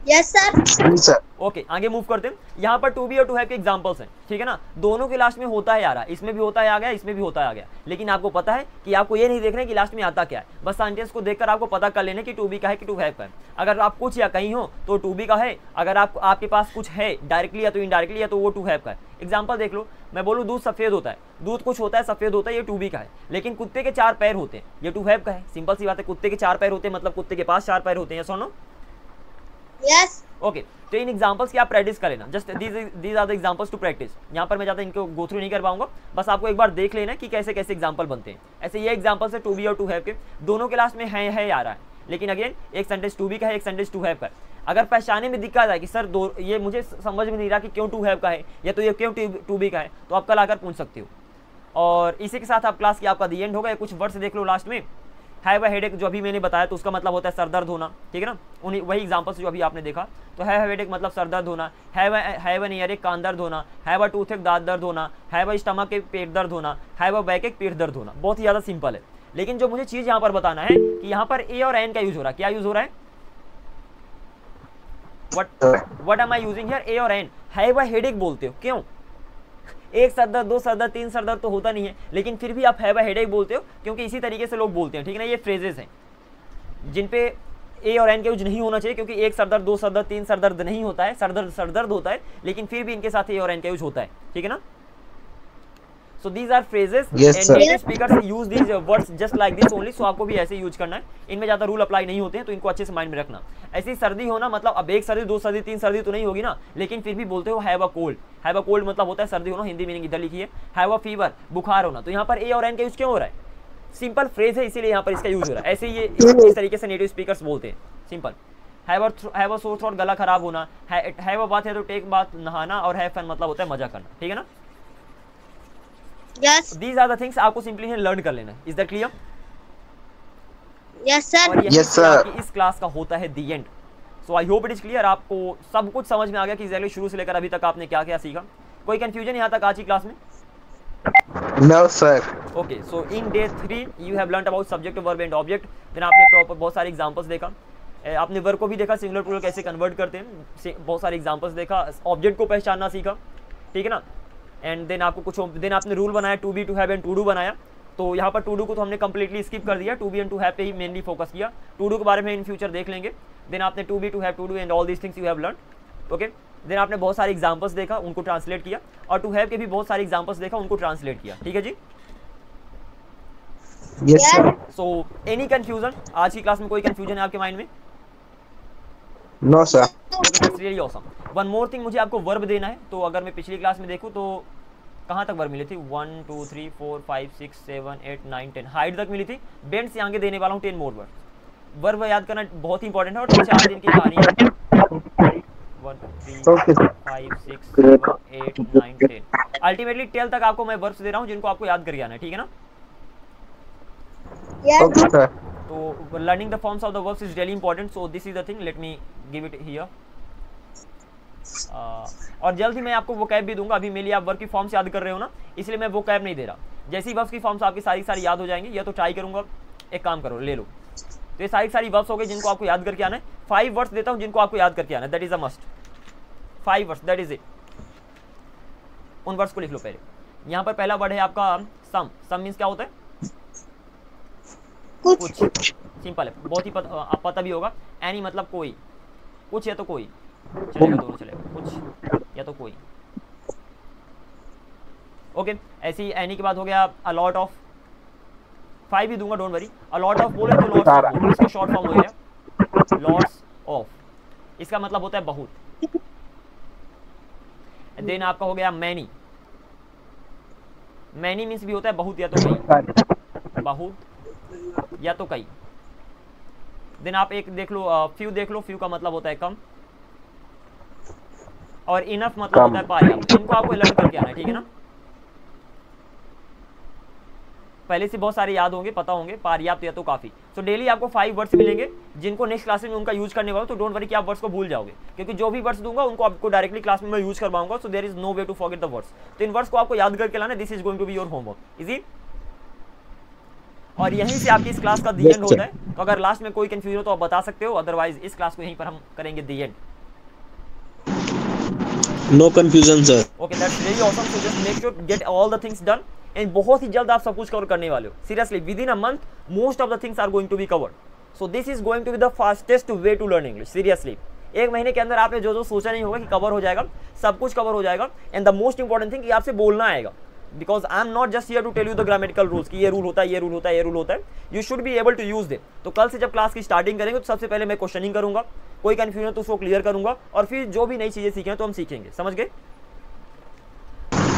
Yes sir. Yes, sir. Okay, आगे मूव करते हैं। यहाँ पर टू बी और टू हैव के एग्जांपल्स हैं, ठीक है ना। दोनों के लास्ट में होता है आ रहा, इसमें भी होता है आ गया, इसमें भी होता है आ गया। लेकिन आपको पता है कि आपको ये नहीं देखना है कि लास्ट में आता क्या है, बस सेंटेंस को देखकर आपको पता कर लेना कि टू बी का है कि टू हैव का है। अगर आप कुछ या कहीं हो तो टू बी का है, अगर आपके पास कुछ है डायरेक्टली या तो इनडायरेक्टली या तो वो टू हैव का है। एग्जाम्पल देख लो, मैं बोलूँ दूध सफेद होता है, दूध कुछ होता है सफेद होता है, ये टू बी का है। लेकिन कुत्ते के 4 पैर होते हैं, ये टू हैव का है। सिंपल सी बात है, कुत्ते के 4 पैर होते हैं मतलब कुत्ते के पास 4 पैर होते हैं, सुनो। Yes. ओके, तो इन एग्जांपल्स की आप प्रैक्टिस कर लेना। Just these are the examples to practice. यहाँ पर मैं ज़्यादा इनको गो थ्रू नहीं कर पाऊंगा, बस आपको एक बार देख लेना कि कैसे कैसे एग्जांपल बनते हैं। ऐसे ये एग्जांपल्स है टू बी और टू हैव के, दोनों के लास्ट में है आ रहा है। लेकिन अगेन एक सेंटेंस टू बी का है, एक सेंटेंस टू हैव का है। अगर पहचाने में दिक्कत है कि सर दो ये मुझे समझ में नहीं रहा कि क्यों टू हैव का है या तो ये क्यों टू बी का है, तो आप कल आकर पूछ सकते हो। और इसी के साथ आप क्लास की आपका दी एंड होगा। कुछ वर्ड्स देख लो लास्ट में, हैव अ हेडेक जो अभी मैंने बताया तो उसका मतलब होता है सर दर्द होना, ठीक है ना। उन्हीं वही एग्जांपल्स जो अभी आपने देखा। तो हैव अ हेडेक मतलब सर दर्द होना, हैव एन ईयर एक कान दर्द होना, हैव अ टूथ एक दांत दर्द होना, हैव अ स्टमक एक पेट दर्द होना, हैव अ बैक एक पेट दर्द होना। बहुत ही ज़्यादा सिंपल है। लेकिन जो मुझे चीज़ यहाँ पर बताना है कि यहाँ पर ए और एन का यूज हो रहा है। क्या यूज हो रहा है? What am I using here? A और एन। हैव अ हेडेक बोलते हो, क्यों? एक सर दर्द, दो सर दर्द, तीन सर दर्द तो होता नहीं है, लेकिन फिर भी आप हैव अ हेडेक बोलते हो क्योंकि इसी तरीके से लोग बोलते हैं, ठीक है ना। ये फ्रेजेस हैं जिन पे ए और एन का यूज नहीं होना चाहिए, क्योंकि एक सर दर्द, दो सर दर्द, तीन सर दर्द नहीं होता है, सर दर्द होता है, लेकिन फिर भी इनके साथ ए और एन का यूज होता है, ठीक है ना। So these are phrases Yes, and sir. native speakers use these words just like this only. So आपको भी ऐसे यूज करना है। इनमें ज़्यादा रूल अप्लाई नहीं होते हैं, तो इनको अच्छे से माइंड में रखना। ऐसी सर्दी होना मतलब अब एक सर्दी, दो सर्दी, तीन सर्दी तो नहीं होगी ना, लेकिन फिर भी बोलते हो have a cold. Have a cold मतलब होता है सर्दी होना, हिंदी मीनिंग इधर लिखी है। हैव अ फीवर, बुखार होना। तो यहाँ पर ए और एन का यूज क्यों हो रहा है? सिंपल फ्रेज है इसीलिए यहाँ पर इसका यूज हो रहा है। ऐसे ये इस तरीके से नेटिव स्पीकर्स बोलते हैं, simple. Have a sore throat, गला खराब होना। हैव अ बात है तो टेक बात, नहाना। और हैव फन मतलब होता है मजा करना, ठीक है ना। Yes. These are the things आपको सिंपली लर्न कर लेना है। Is that clear? Yes sir. और यही Yes, से sir. आपकी इस क्लास का होता है the end. So I hope it is clear, आपको सब कुछ समझ में आ गया कि एग्जैक्टली शुरू से लेकर अभी तक आपने क्या क्या सीखा। कोई कंफ्यूजन यहाँ तक आज की क्लास में? No, sir. Okay, so in day 3 you have learned about subject, verb and object. Then आपने प्रॉपर बहुत सारे एग्जांपल्स देखा, आपने वर्ब को भी देखा, सिंगुलर प्लूरल कैसे कन्वर्ट करते हैं, बहुत सारे एग्जांपल्स देखा, ऑब्जेक्ट को पहचानना सीखा, ठीक है ना। एंड देन आपको कुछ देन आपने रूल बनाया, to be, to have and to do बनाया। तो यहाँ पर टू डू को तो हमने कंप्लीटली स्किप कर दिया, to be and to have पे ही मेनली फोकस किया। टू डू के बारे में इन फ्यूचर देख लेंगे। देन आपने to be, to have, to do and all these things you have learn, okay. Then आपने बहुत सारे एग्जांपल्स देखा, उनको ट्रांसलेट किया, और टू हैव के भी बहुत सारे एग्जांपल्स देखा, उनको ट्रांसलेट किया, ठीक है जी। Yes, sir. So any confusion? आज की क्लास में कोई कंफ्यूजन है आपके माइंड में? No, sir. That's really awesome. One more thing, मुझे आपको वर्ब देना है। तो अगर मैं पिछली क्लास में देखूँ तो कहाँ तक वर्ब मिली थी? 1 2 3 4 5 6 7 8 9 10 हाइट तक मिली थी। बेंड से आगे देने वाला हूँ 10 मोर वर्ड। वर्ब याद करना बहुत ही इंपॉर्टेंट है, और 4 दिन की कहानी है। 1 2 3 5 6 7 8 9 10 अल्टीमेटली 10 तक आपको मैं वर्ब्स दे रहा हूँ जिनको आपको याद करके आना है, ठीक है ना। Okay, sir. तो learning the forms of the verbs is really important, so this is the thing, let me give it here. और जल्द ही मैं आपको वोकैब भी दूंगा। अभी मेरे लिए आप वर्ब की फॉर्म्स याद कर रहे हो ना, इसलिए मैं वोकैब नहीं दे रहा। जैसे ही वर्ब्स की फॉर्म्स आपकी सारी याद हो जाएंगी, या तो ट्राई करूंगा, एक काम करो, ले लो। तो ये सारी वर्ब्स हो गए जिनको आपको याद करके आना है। 5 वर्ड्स देता हूँ जिनको आपको याद करके आना है, that is a must. 5 words, that is it. उन वर्ड्स को लिख लो पहले। यहाँ पर पहला वर्ड है आपका सम। सम मीन्स क्या होता है? कुछ। सिंपल है, बहुत ही पता भी होगा। एनी मतलब कोई, कुछ या तो कोई, चलेगा, दोनों चलेगा, कुछ या तो कोई, ओके। ऐसे ही एनी के बाद हो गया अ लॉट ऑफ। 5 भी दूंगा, don't worry. A lot of बोले तो लॉट्स ऑफ बोलो, इसका शॉर्ट फॉर्म हो गया लॉट्स ऑफ, इसका मतलब होता है बहुत। देन आपका हो गया मैनी। मैनी मीन्स भी होता है बहुत या तो कई, बहुत या तो कई। देन आप एक देख लो, फ्यू देख लो, फ्यू का मतलब होता है कम, और इनफ मतलब होता है पर्याप्त। इनको आपको लर्न करके आना है, ठीक है ना। पहले से बहुत सारे याद होंगे, पता होंगे, पर्याप्त या तो काफी। सो डेली आपको 5 वर्ड्स मिलेंगे जिनको नेक्स्ट क्लास में उनका यूज करने वाला, तो डोंट वरी कि आप वर्ड्स को भूल जाओगे, क्योंकि जो भी वर्ड्स दूंगा उनको आपको डायरेक्टली क्लास में मैं यूज करवाऊंगा। So there is no way to forget the words. तो इन वर्ड्स को आपको याद करके लाना, this is going to be your homework, easy. और यहीं से आपकी इस क्लास का दी एंड होता है। तो अगर लास्ट में कोई कंफ्यूजन हो तो आप बता सकते हो, अदरवाइज इस क्लास को यहीं पर हम करेंगे the end. No confusion, sir. Okay, that's really awesome. So just make sure get all the things done, and बहुत ही जल्द आप सब कुछ कवर करने वाले हो। Seriously, within a month most of the things are going to be covered. So this is going to be the fastest way to learn English. Seriously, 1 महीने के अंदर आपने जो सोचा नहीं होगा कि कवर हो जाएगा, सब कुछ कवर हो जाएगा। And the most important thing कि आपसे बोलना आएगा, because I am not just here to tell you the grammatical rules कि ये रूल होता है, ये रूल होता है, ये रूल होता है। You should be able to use them. तो कल से जब क्लास की स्टार्टिंग करेंगे तो सबसे पहले मैं क्वेश्चनिंग करूंगा, कोई कंफ्यूजन तो उसको क्लियर करूंगा, और फिर जो भी नई चीजें सीखें तो हम सीखेंगे, समझ गए।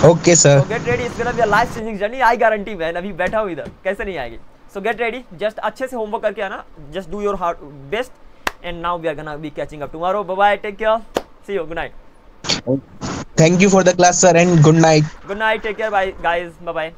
Okay, sir. So get ready, it's gonna be a life changing journey, I guarantee man। अभी बैठा हूँ इधर, कैसे नहीं आएगी। So get ready, just अच्छे से होमवर्क करके आना, just do your hard best, and now we are gonna be catching up tomorrow। Bye bye, take care, see you, good night। Thank you for the class, sir, and good night. Good night, take care, bye guys, bye bye।